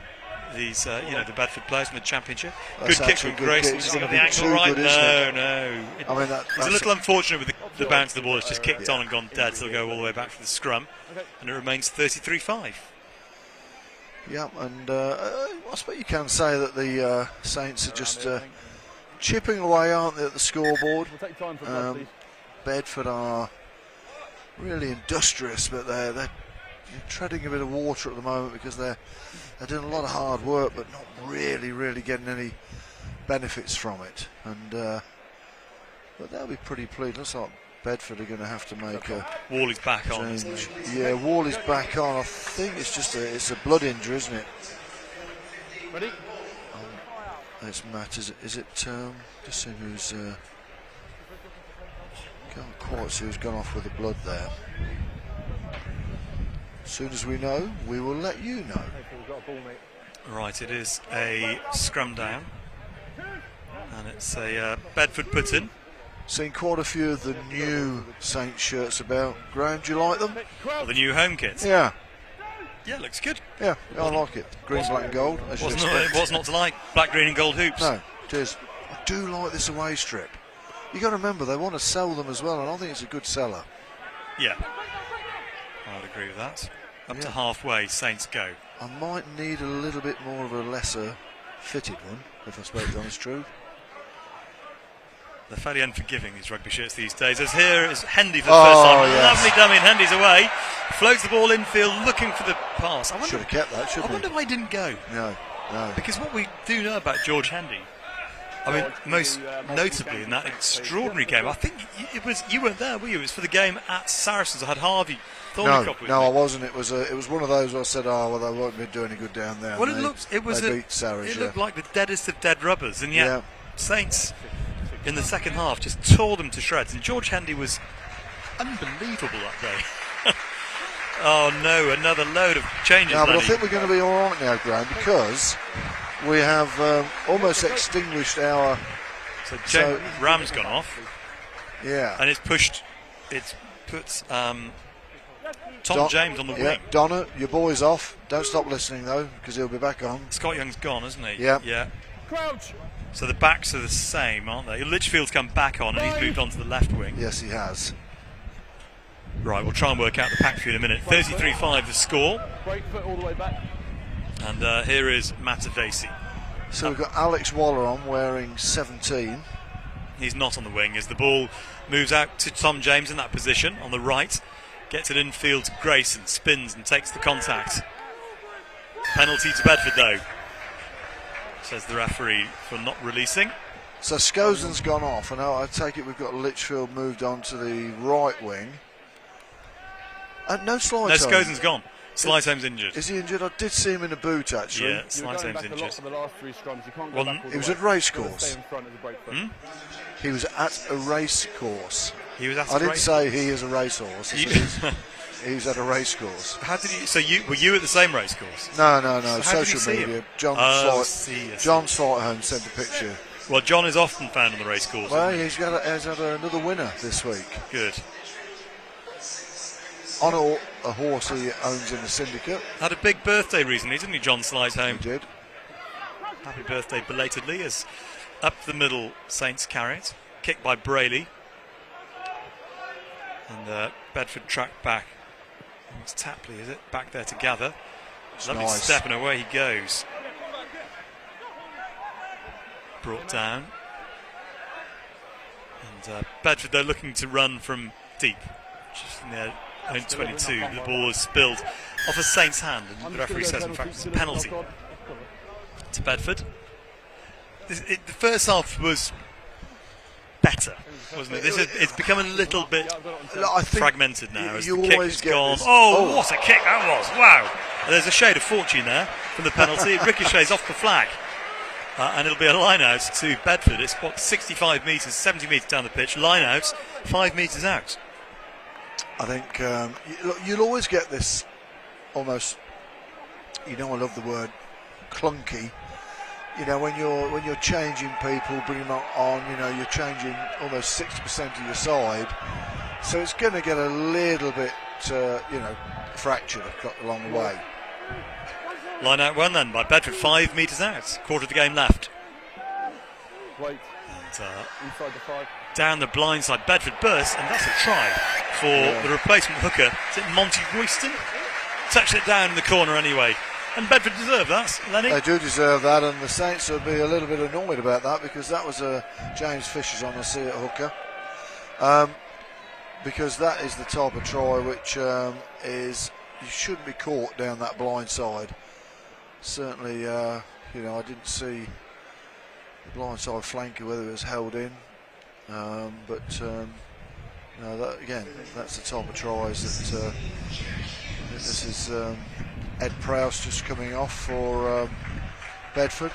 these, the Bedford players in the Championship. Good kick from Grayson. He's got the ankle right. No. I mean, it's a little unfortunate with the bounce of the ball. It's just kicked on and gone dead, so they'll go all the way back for the scrum. And it remains 33-5. Yeah, and I suppose you can say that the Saints are just chipping away, aren't they, at the scoreboard? Bedford are really industrious, but they're treading a bit of water at the moment because they're doing a lot of hard work, but not really getting any benefits from it. And but they'll be pretty pleased. Looks like Bedford are going to have to make a Wally's back on, isn't he? Yeah, Wally's back on. I think it's just it's a blood injury, isn't it? Ready? It's Matt. Is it? Just seeing who's. Can't quite see who's gone off with the blood there. As soon as we know, we will let you know. Right, it is a scrum down, and it's a Bedford put in. Seen quite a few of the new Saints shirts about. Graham, do you like them? Well, the new home kits. Yeah. Yeah, looks good. Yeah, I like it. Green, black and gold. What's not to like? Black, green and gold hoops. No, it is. I do like this away strip. You got to remember, they want to sell them as well, and I think it's a good seller. Yeah, I would agree with that. Up to halfway, Saints go. I might need a little bit more of a lesser fitted one, if I spoke the honest truth. They're fairly unforgiving, these rugby shirts these days. As here is Hendy for the first time. Yes. Lovely dummy, and Hendy's away. Floats the ball infield, looking for the pass. Should have kept that, I shouldn't wonder he? why he didn't go. No. Because what we do know about George Hendy, I mean, most notably in that extraordinary game, I think it was, you weren't there, were you? It was for the game at Saracens. I had Harvey Thornycroft with me. No, I wasn't. It was one of those where I said, "Oh, well, they won't be doing any good down there." Well, they beat Saracens. It looked like the deadest of dead rubbers, and yet Yeah. Saints in the second half just tore them to shreds. And George Hendy was unbelievable that day. Oh no, another load of changes. No, but I think we're going to be all right now, Graham, because we have almost extinguished our. So Ram's gone off. Yeah. And it's puts Tom James on the wing. Donna, your boy's off. Don't stop listening though, because he'll be back on. Scott Young's gone, isn't he? Yeah. Crouch. So the backs are the same, aren't they? Litchfield's come back on and he's moved on to the left wing. Yes, he has. Right, we'll try and work out the pack for you in a minute. 33-5 the score. Break foot all the way back. And here is Matavesi. So we've got Alex Waller on wearing 17. He's not on the wing as the ball moves out to Tom James in that position on the right. Gets it infield to Grayson, spins and takes the contact. Penalty to Bedford though, says the referee for not releasing. So Scozen's gone off, and I take it we've got Litchfield moved on to the right wing. No Slytone. No, Scozen's gone. Slytone's injured. Is he injured? I did see him in a boot actually. Yeah, Slytone's injured. He was at racecourse. Hmm? He was at a race course. He was at I didn't say he is a racehorse. He was at a race course. How did you? So were you at the same race course? No. So how did you Social see media. him? John Slytone sent a picture. Well, John is often found on the race course. Well, he's had another winner this week. Good. On a horse he owns in the syndicate. Had a big birthday recently, didn't he, John Slytone? He did. Happy birthday belatedly as up the middle Saints carry it. Kicked by Brayley. And Bedford tracked back. It's Tapley, is it? Back there to gather. Lovely nice. step and away he goes. Brought down. And Bedford, they're looking to run from deep. Just in their own 22. The ball is spilled off a Saints hand. And the referee says, in fact, it's a penalty to Bedford. The first half was better, wasn't it? It's become a little bit fragmented now. As the kick has gone. Oh, what a kick that was! Wow. There's a shade of fortune there from the penalty. It ricochets off the flag. And it'll be a line-out to Bedford. It's 65 metres, 70 metres down the pitch. Line-out, 5 metres out. I think you'll always get this almost, I love the word clunky. When you're changing people, bringing them on, you're changing almost 60% of your side. So it's going to get a little bit, fractured along the way. Line out one then by Bedford, 5 metres out. Quarter of the game left. Wait. And, Inside the 5. down the blind side, Bedford bursts, and that's a try for the replacement hooker. Is it Monty Royston? Touched it down in the corner anyway. And Bedford deserve that, Lenny. They do deserve that, and the Saints will be a little bit annoyed about that because that was James Fisher's on a see at hooker. Because that is the type of try which is, you shouldn't be caught down that blind side. Certainly, I didn't see the blind side flanker whether it was held in, that's the type of tries that this is Ed Prowse just coming off for Bedford.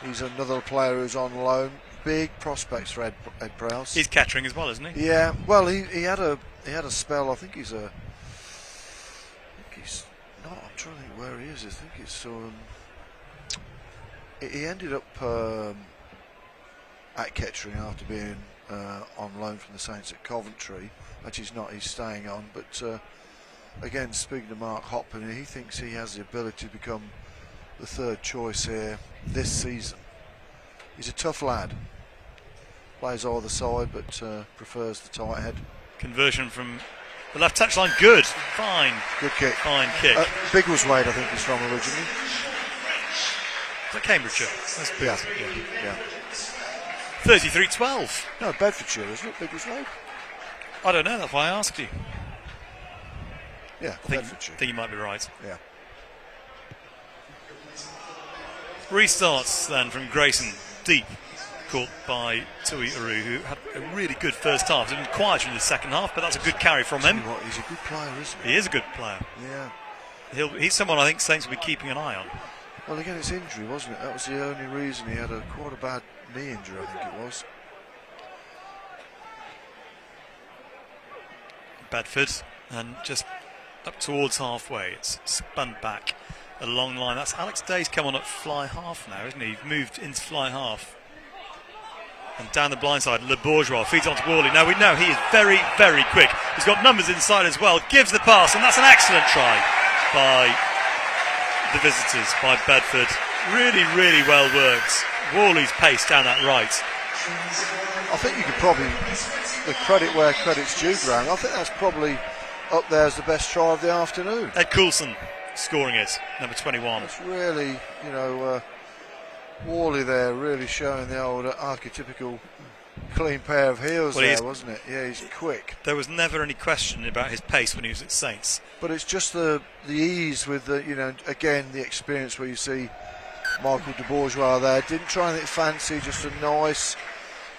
He's another player who's on loan. Big prospects for Ed Prowse. He's Kettering as well, isn't he? Yeah, well, he had a spell. I think he's not. I'm trying to think where he is. I think it's he ended up at Kettering after being on loan from the Saints at Coventry. Actually, he's not. He's staying on. But again, speaking to Mark Hopman, he thinks he has the ability to become the third choice here this season. He's a tough lad. Plays either side, but prefers the tight head. Conversion from the left touchline. Good. Fine. Good kick. Fine kick. Biggleswade, I think he's from originally. Is that Cambridgeshire? That's big. Yeah. 33-12. No, Bedfordshire, isn't it? Biggleswade? I don't know. That's why I asked you. Yeah, I think Bedfordshire. you might be right. Yeah. Restarts then from Grayson, deep, caught by Tui Uru, who had a really good first half. Didn't quite in the second half, but that's a good carry from him. What, he's a good player, isn't he? He is a good player. Yeah. He's someone I think Saints will be keeping an eye on. Well, again, it's injury, wasn't it? That was the only reason. He had quite a bad knee injury, I think it was. Bedford, and just up towards halfway, it's spun back a long line. That's Alex Day's come on at fly half now, isn't he? He's moved into fly half. And down the blind side, Le Bourgeois feeds onto Worley. Now we know he is very, very quick. He's got numbers inside as well. Gives the pass, and that's an excellent try by the visitors, by Bedford. Really, really well worked. Worley's pace down that right. I think you could probably, the credit where credit's due, Graham, I think that's probably up there as the best try of the afternoon. Ed Coulson scoring it, number 21. It's really, Worley there really showing the old archetypical clean pair of heels wasn't it? Yeah, he's quick. There was never any question about his pace when he was at Saints. But it's just the ease with again, the experience where you see Michael de Bourgeois there. Didn't try anything fancy, just a nice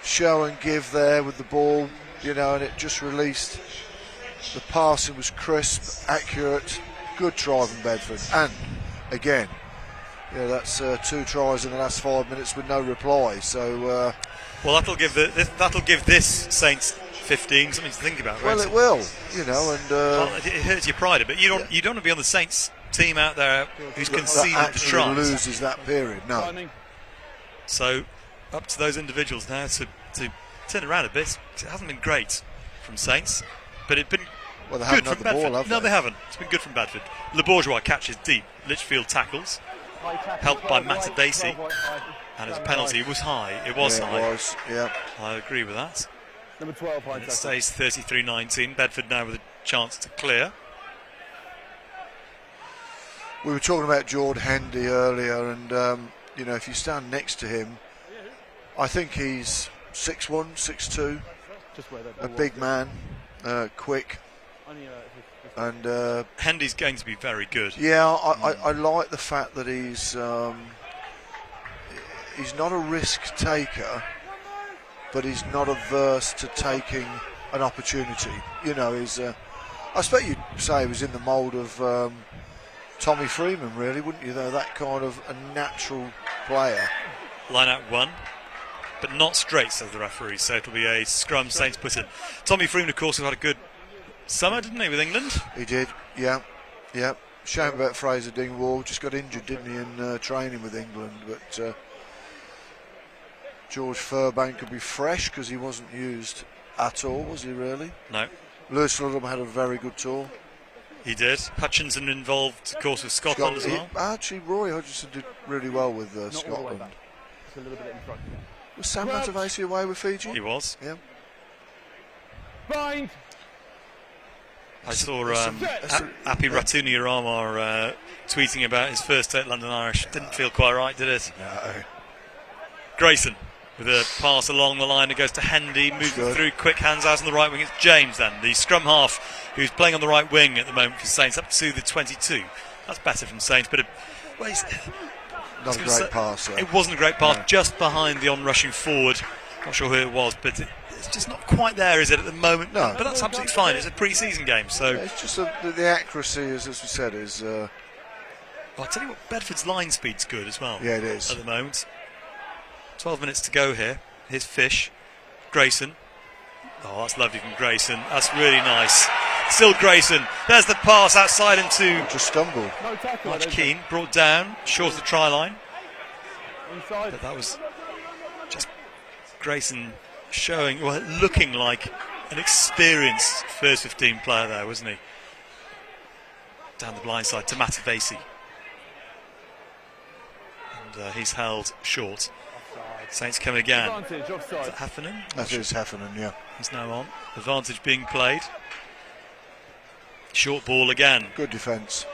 show and give there with the ball, and it just released. The passing was crisp, accurate, good try from Bedford. And again, that's 2 tries in the last 5 minutes with no reply. So, well, that'll give this Saints 15 something to think about. Well, it will, and it hurts your pride a bit. You don't want to be on the Saints team out there who's conceded the tries. Loses that period. No. So, up to those individuals now to turn around a bit. It hasn't been great from Saints, but it's been good from Bedford. No, they haven't. It's been good from Bedford. Le Bourgeois catches deep. Litchfield tackles, helped by Matavesi, and his penalty was high. It was high. It was, yeah. I agree with that. Number 12, and it stays 33-19. Bedford now with a chance to clear. We were talking about Jord Hendy earlier, and if you stand next to him, I think he's 6'1", 6'2", a big man, quick, and Hendy's going to be very good. Yeah, I like the fact that he's not a risk taker, but he's not averse to taking an opportunity. He's I expect you'd say he was in the mould of Tommy Freeman, really, wouldn't you? Though that kind of a natural player. Line out 1. But not straight, says the referee, so it'll be a scrum Saints put in. Tommy Freeman, of course, who had a good summer, didn't he, with England? He did, yeah. Shame about Fraser Dingwall, just got injured, didn't he, in training with England. But George Furbank could be fresh because he wasn't used at all, was he really? No. Lewis Ludlam had a very good tour. He did. Hutchinson involved, of course, with Scotland as well. Actually, Roy Hutchinson did really well with Scotland. It's a little bit in front. Was Sam Matavesi away with Fiji? He was. Yeah. Bind. I saw Api Ratuniarama tweeting about his first at London Irish. Didn't feel quite right, did it? No. Grayson with a pass along the line. It goes to Hendy, moving through, quick hands out on the right wing. It's James then, the scrum half, who's playing on the right wing at the moment for Saints, up to the 22. That's better from Saints, but not a great pass. It wasn't a great pass, just behind the on-rushing forward. Not sure who it was, but it's just not quite there, is it, at the moment? No. But that's absolutely fine. It's a pre-season game, so... Yeah, it's just the accuracy, as we said, is... I'll tell you what, Bedford's line speed's good as well. Yeah, it is. At the moment. 12 minutes to go here. Here's Fish. Grayson. Oh, that's lovely from Grayson. That's really nice. Still Grayson. There's the pass outside into... Just stumbled. March Keane. Brought down. Short of the try line. Inside. But that was just Grayson showing, looking like an experienced first 15 player there, wasn't he? Down the blind side to Matavesi. And he's held short. Saints coming again. Advantage, offside. Is that Heffernan? That is Heffernan, yeah. He's now on. Advantage being played. Short ball again. Good defence.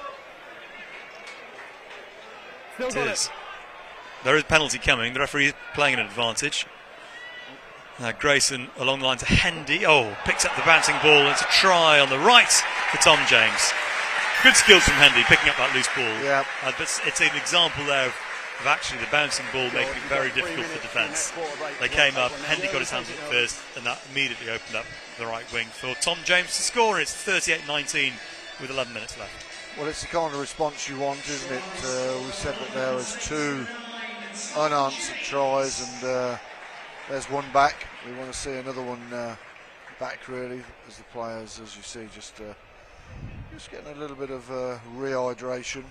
Still It got is. There is a penalty coming. The referee is playing an advantage. Now Grayson along the line to Hendy. Oh, picks up the bouncing ball. It's a try on the right for Tom James. Good skills from Hendy, picking up that loose ball. Yeah. But it's an example there of of actually the bouncing ball making it very difficult for defence. They came up, Hendy got his hands up first, and that immediately opened up the right wing for Tom James to score, and it's 38-19 with 11 minutes left. Well, it's the kind of response you want, isn't it? We said that there was 2 unanswered tries, and there's one back. We want to see another one back, really, as the players, as you see, just getting a little bit of rehydration.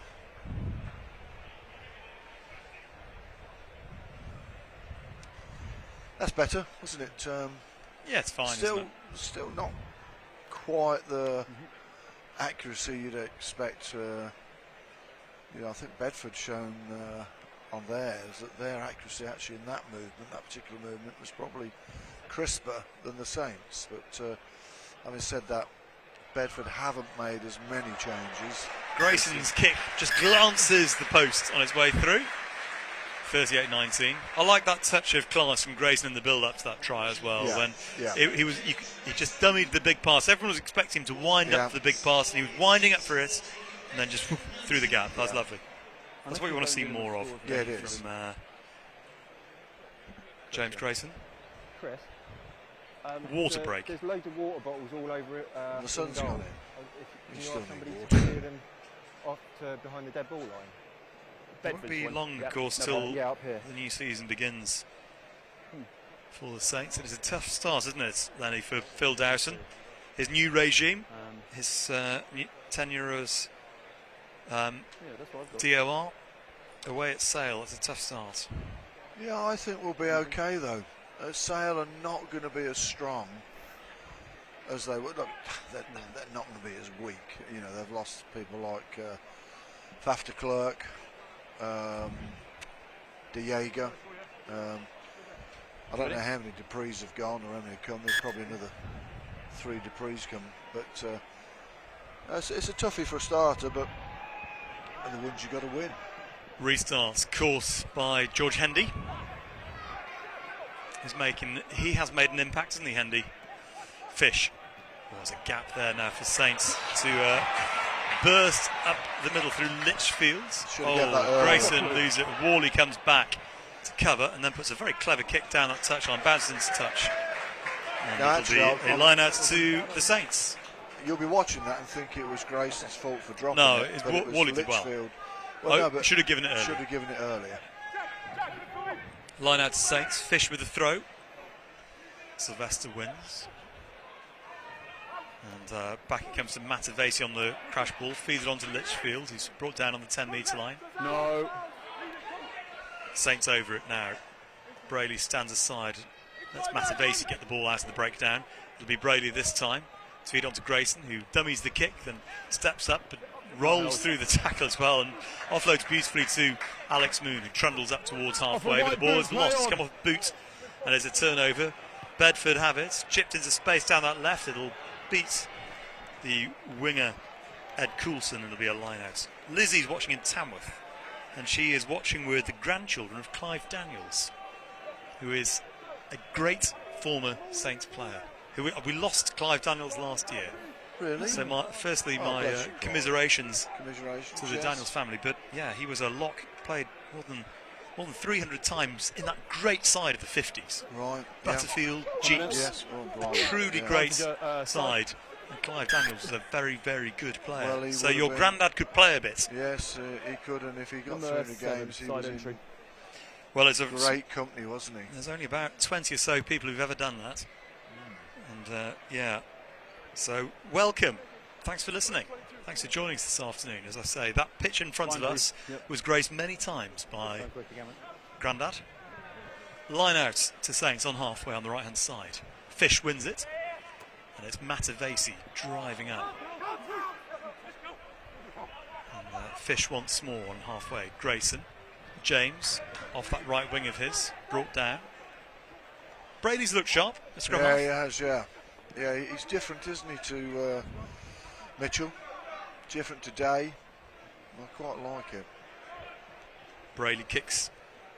That's better, isn't it? Yeah, it's fine. Still not quite the accuracy you'd expect. I think Bedford shown on theirs that their accuracy actually in that particular movement, was probably crisper than the Saints. But having said that, Bedford haven't made as many changes. Grayson's kick just glances the post on its way through. 38-19. I like that touch of class from Grayson in the build-up to that try as well. Yeah, When yeah. he just dummied the big pass. Everyone was expecting him to wind up for the big pass, and he was winding up for it, and then just through the gap. That's lovely. That's what we want to see more of. Yeah, it is. From James Grayson. Chris, Water break. There's loads of water bottles all over it. The sun's gone in. Can you still ask somebody need to water. clear them off to behind the dead ball line? It won't be long, of course, till the new season begins for the Saints. It is a tough start, isn't it, Lenny, for Phil Dowson? His new regime, his tenure as DOR, away at Sale. It's a tough start. Yeah, I think we'll be okay though. Sale are not going to be as strong as they would. Look, they're not going to be as weak. They've lost people like Fafter Clerk, De Jager. I don't know how many Duprees have gone or how many have come. There's probably another 3 Duprees come. But it's a toughie for a starter, but the ones you got to win. Restarts, course by George Hendy. He has made an impact, hasn't he, Hendy? Fish. There's a gap there now for Saints to burst up the middle through Litchfield. Grayson loses it. Worley comes back to cover and then puts a very clever kick down that touchline, bounces into touch. And it'll be a line out to the Saints. You'll be watching that and think it was Grayson's fault for dropping No, it. it was Worley did well. But should have given it earlier. Should have given it earlier. Line out to Saints. Fish with a throw. Sylvester wins. And back it comes to Matavesi on the crash ball. Feeds it onto Litchfield, who's brought down on the 10-metre line. No. Saints over it now. Brayley stands aside. Lets Matavesi get the ball out of the breakdown. It'll be Brayley this time. To feed onto Grayson, who dummies the kick, then steps up, but rolls through the tackle as well and offloads beautifully to Alex Moon, who trundles up towards halfway, but the ball is lost. It's come off boot, and there's a turnover. Bedford have it, chipped into space down that left. It'll beat the winger Ed Coulson, and it'll be a line out. Lizzie's watching in Tamworth, and she is watching with the grandchildren of Clive Daniels, who is a great former Saints player. We lost Clive Daniels last year. Really? So my commiserations to the yes. Daniels family. But yeah, he was a lock, played more than 300 times in that great side of the 50s. Right. Butterfield, Jeeps, Yes. a truly great side. And Clive Daniels was a very, very good player. Well, so your granddad could play a bit. Yes, he could, and if he got through the games, he was in great company, wasn't he? There's only about 20 or so people who've ever done that. And yeah, so welcome. Thanks for listening. Thanks for joining us this afternoon. As I say, that pitch in front of us was graced many times by Grandad. Line out to Saints on halfway on the right hand side. Fish wins it, and it's Matavesi driving up. And Fish once more on halfway. Grayson, James off that right wing of his, brought down. Brady's looked sharp. Yeah, he has. Yeah, he's different, isn't he, to Mitchell? Different today. I quite like it. Brayley kicks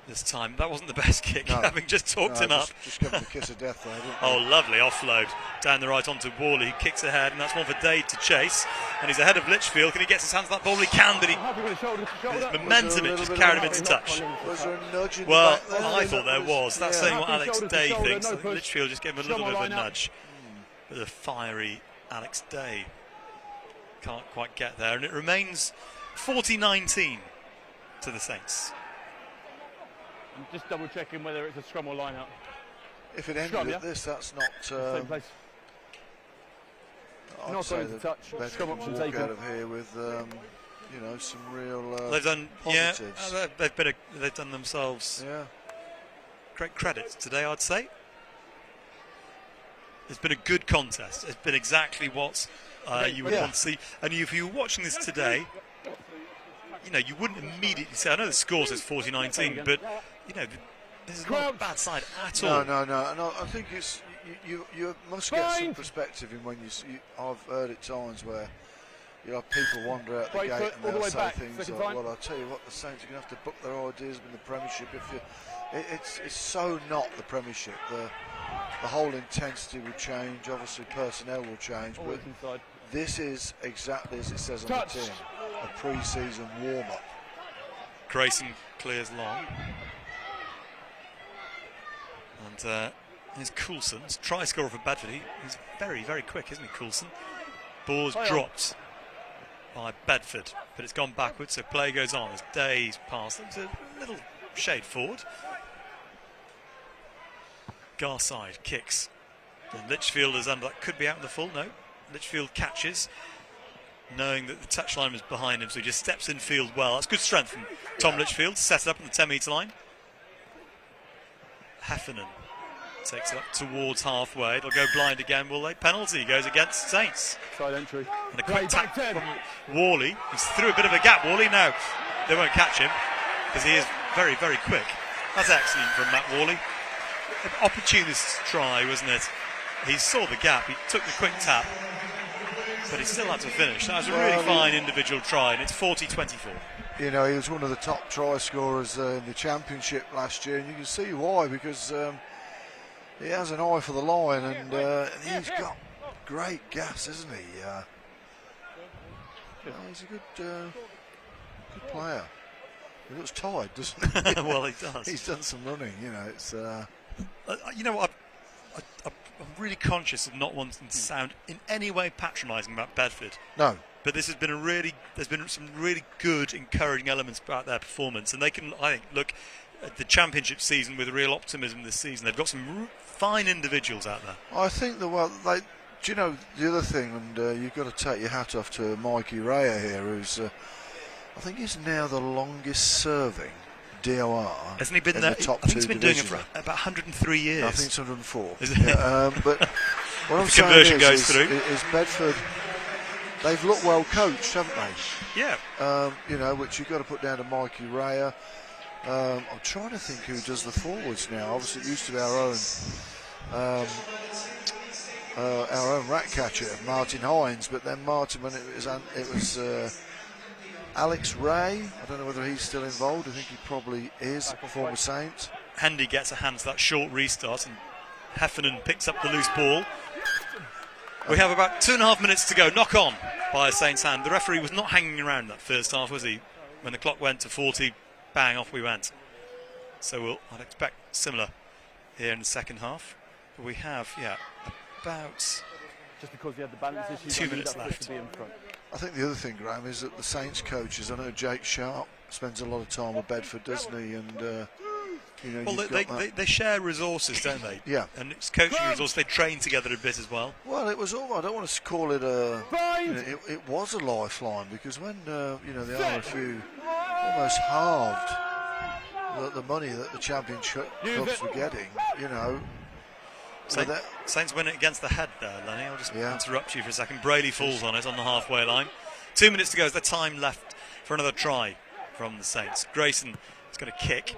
this time. That wasn't the best kick, No. having just talked him up. Just gave him the kiss of death there, didn't Oh, lovely offload down the right onto Worley. He kicks ahead, and that's one for Dade to chase. And he's ahead of Litchfield. Can he get his hands on that ball? He can, but his momentum, it just carried him into touch. Was there a nudge in Well, the back there? I thought there was. That's certainly what Happy Alex shoulder to Day shoulder, thinks. no I think push. Litchfield just gave him a little bit of a Line up. nudge. With a fiery Alex Day. Can't quite get there. And it remains 40-19 to the Saints. I'm just double checking whether it's a scrum or line up. If it ended Scrum, at yeah? this, that's not. Same place. I'd Not say going to that touch. Bedford Scrum can option walk taken. out of here with, some real They've done, positives. they've done themselves Yeah. great credit today, I'd say. It's been a good contest. It's been exactly what you would want to see. And if you were watching this today, you wouldn't immediately say, I know the score says 40-19, but, this is not a bad side at all. No. And I think it's you must get some perspective in when I've heard at times where people wander out the Right gate foot and all the they'll way say back, things second like, time. "Well, I'll tell you what, the Saints are going to have to book their ideas in the Premiership." It's so not the Premiership. The whole intensity will change. Obviously, personnel will change, but Always inside. this is exactly as it says on Touch. the tin: a pre-season warm-up. Grayson clears long. And here's Coulson, try scorer for Bedford. He's very, very quick, isn't he, Coulson? Ball's dropped by Bedford, but it's gone backwards, so play goes on as Day's pass. It's a little shade forward. Garside kicks. And Litchfield is under, that could be out in the full, no. Litchfield catches, knowing that the touchline was behind him, so he just steps in field well. That's good strength from Tom Litchfield, set it up on the 10-metre line. Heffernan takes it up towards halfway. It'll go blind again, will they? Penalty goes against Saints. Side entry. And a quick tap back 10. from Worley. He's through a bit of a gap, Worley. No, they won't catch him because he is very, very quick. That's excellent from Matt Worley. An opportunist try, wasn't it? He saw the gap, he took the quick tap, but he still had to finish. That was a really fine individual try, and it's 40-24. He was one of the top try scorers in the Championship last year, and you can see why, because he has an eye for the line, and he's got great gas, isn't he? He's a good player. He looks tired, doesn't he? Well, he does. He's done some running, it's... you know what? I'm really conscious of not wanting to sound in any way patronising about Bedford. No. But this has been there's been some really good, encouraging elements about their performance, and they can, I think, look at the Championship season with real optimism this season. They've got some fine individuals out there. I think the other thing, and you've got to take your hat off to Mikey Raya here, who's I think he's now the longest serving DOR. Hasn't he been in there? the top I think two he's been doing it divisions. for about 103 years. I think it's 104. Is it? But what I'm The saying conversion goes through. is Bedford, they've looked well coached, haven't they? Yeah. Which you've got to put down to Mikey Raya. I'm trying to think who does the forwards now. Obviously, it used to be our own rat catcher, Martin Hines, but then Martin, when it was Alex Ray. I don't know whether he's still involved. I think he probably is, former Saint. Handy gets a hand to that short restart, and Heffernan picks up the loose ball. We have about 2.5 minutes to go. Knock on by a Saints hand. The referee was not hanging around that first half, was he? When the clock went to 40, bang, off we went. So I'd expect similar here in the second half. But we have, about... Just because we had the balance issues, 2 I knew minutes that was left. to be in front. I think the other thing, Graham, is that the Saints coaches, I know Jake Sharp spends a lot of time with Bedford, doesn't he? And, well, they share resources, don't they? Yeah. And it's coaching resources. They train together a bit as well. Well, it was all. I don't want to call it a. It was a lifeline, because when the RFU almost halved the money that the Championship clubs were getting, Saints win it against the head there, Lenny. I'll just interrupt you for a second. Braley falls on it on the halfway line. 2 minutes to go. Is there time left for another try from the Saints? Grayson is going to kick.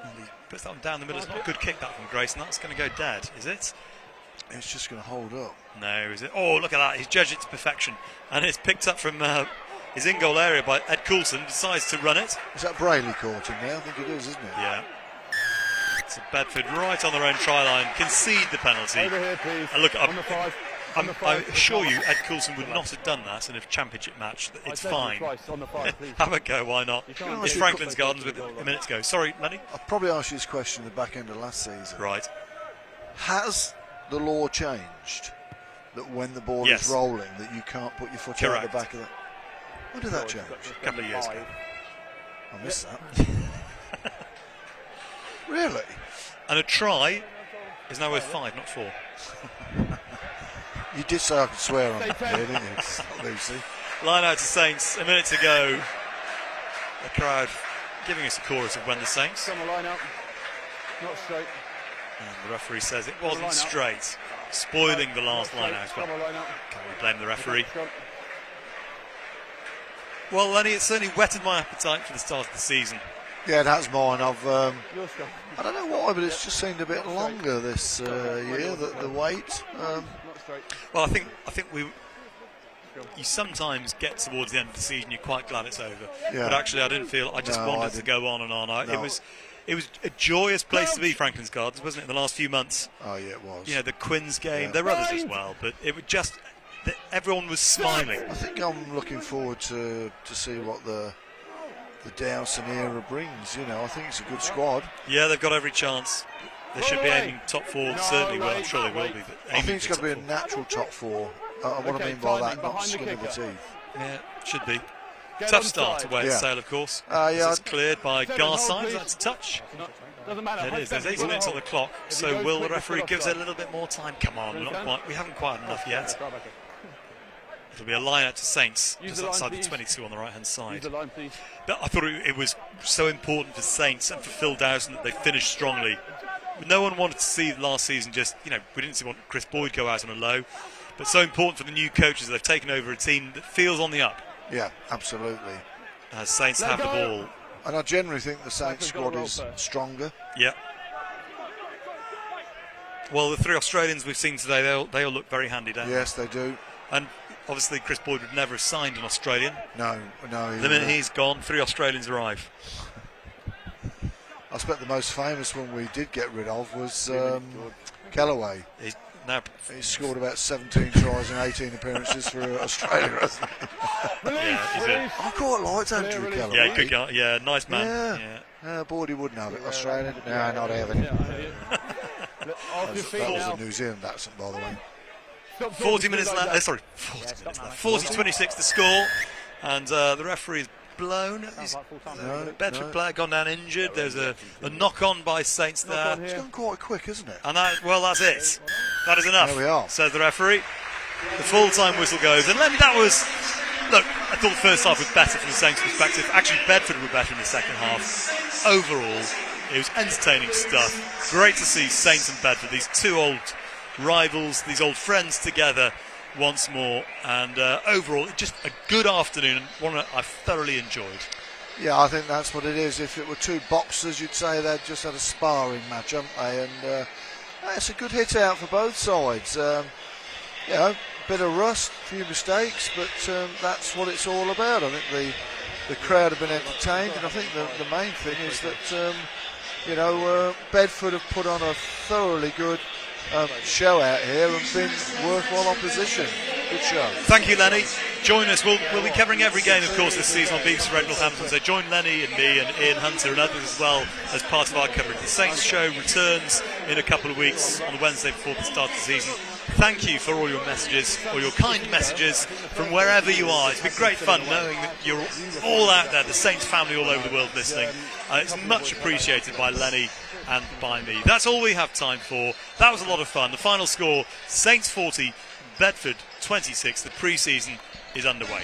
And he puts that one down the middle. It's not a good kick, that from Grayson. That's going to go dead, is it? It's just going to hold up. No, is it? Oh, look at that. He's judged it to perfection. And it's picked up from his in-goal area by Ed Coulson. Decides to run it. Is that Braley caught him there? I think it is, isn't it? Yeah. So Bedford right on their own try line, concede the penalty. Over here, please. And look, on the 5. I assure you, Ed Coulson would not have done that in a championship match. It's fine. Twice, on the 5, please. Have a go, why not? can't It's do Franklin's it. Gardens with a minute to go. Sorry, Lenny? I'll probably ask you this question at the back end of last season. Right. Has the law changed that when the ball Yes. is rolling that you can't put your foot out Correct. the back of the... When did that change? A couple of years ago. I missed that. Really? And a try is now worth 5, not 4. You did say I could swear on that, didn't you, Lucy? Line out to Saints, a minute to go. The crowd giving us a chorus of When the Saints. Come on, line up. Not straight. And the referee says it wasn't straight, spoiling the last line out. But Come on, line up. can't we blame the referee? Come. Well, Lenny, it's certainly whetted my appetite for the start of the season. Yeah, it has mine. You're strong. I don't know why, but it's just seemed a bit longer this year, the wait. Not straight. Well, I think you sometimes get towards the end of the season, you're quite glad it's over. Yeah. But actually, I didn't feel. I just No, wanted I to didn't. go on and on. No. It was a joyous place to be, Franklin's Gardens, wasn't it? In the last few months, Oh, yeah, it was. you know, the Quins game. Yeah. There were others as well, but it was just everyone was smiling. I think I'm looking forward to see what the Dowson era brings. You know, I think it's a good squad. Yeah, they've got every chance. They should be aiming top 4. Certainly will. I'm sure they will be. But I think it's got going to be a natural top 4. What I mean by that, not behind the skin of the kicker. teeth. Yeah, should be. Get Tough onside. start away at Yeah. Sale, of course. Yeah, It's cleared by Seven, hold, Garside. please. That's a touch. Doesn't matter. It is. There's 8 Hold, minutes on hold. the clock. If So you go will the quick, referee you're give us a offside. little bit more time? Come on, Really not can. quite. We haven't quite enough yet. Try back in. It'll be a line out to Saints, Use just the line, outside the please. 22 on the right-hand Use side. the line, please. But I thought it was so important for Saints and for Phil Dowson that they finished strongly. No one wanted to see last season just, you know, we didn't see Chris Boyd go out on a low. But so important for the new coaches that they've taken over a team that feels on the up. Yeah, absolutely. As Saints Let have the go. ball. And I generally think the Saints Franklin's got squad a is roll first. stronger. Yeah. Well, the 3 Australians we've seen today, they all look very handy, don't they? Yes, they do. And obviously Chris Boyd would never have signed an Australian. No. The minute he's gone, 3 Australians arrive. I expect the most famous one we did get rid of was Kellaway. He's now He scored about 17 tries and 18 appearances for Australia, hasn't he? yeah, he's a, I quite liked Andrew release. Kellaway. yeah, good guy. Yeah, nice man. Yeah. Boyd, he wouldn't have it. Australian? No, not having it. Off your feet That was now. a New Zealand accent, by the way. Stop 40 talking minutes like left. that. Sorry, 40 minutes left. 40-26 the score, and the referee is blown. Sounds like full time. No, Bedford no. player gone down injured. There's a knock-on by Saints there. Knock on It's here. gone quite quick, isn't it? And that's it. That is enough. There we are. Says the referee. The full-time whistle goes. And Lenny, that was... Look, I thought the first half was better from the Saints' perspective. Actually, Bedford were better in the second half. Overall, it was entertaining stuff. Great to see Saints and Bedford, these 2 old rivals, these old friends together once more. And overall, just a good afternoon and one that I've thoroughly enjoyed. Yeah, I think that's what it is. If it were 2 boxers, you'd say they'd just had a sparring match, haven't they? And it's a good hit out for both sides. You know, bit of rust, a few mistakes, but that's what it's all about. I think the crowd have been entertained, and I think the main thing is that Bedford have put on a thoroughly good show out here and been worthwhile opposition. Good show. Thank you, Lenny. Join us. We'll be covering every game, of course, this season on BBC Radio Northampton. So join Lenny and me and Ian Hunter and others as well as part of our coverage. The Saints show returns in a couple of weeks on the Wednesday before the start of the season. Thank you for all your messages, or your kind messages from wherever you are. It's been great fun knowing that you're all out there, the Saints family all over the world listening. It's much appreciated by Lenny and by me. That's all we have time for. That was a lot of fun. The final score, Saints 40, Bedford 26. The pre-season is underway.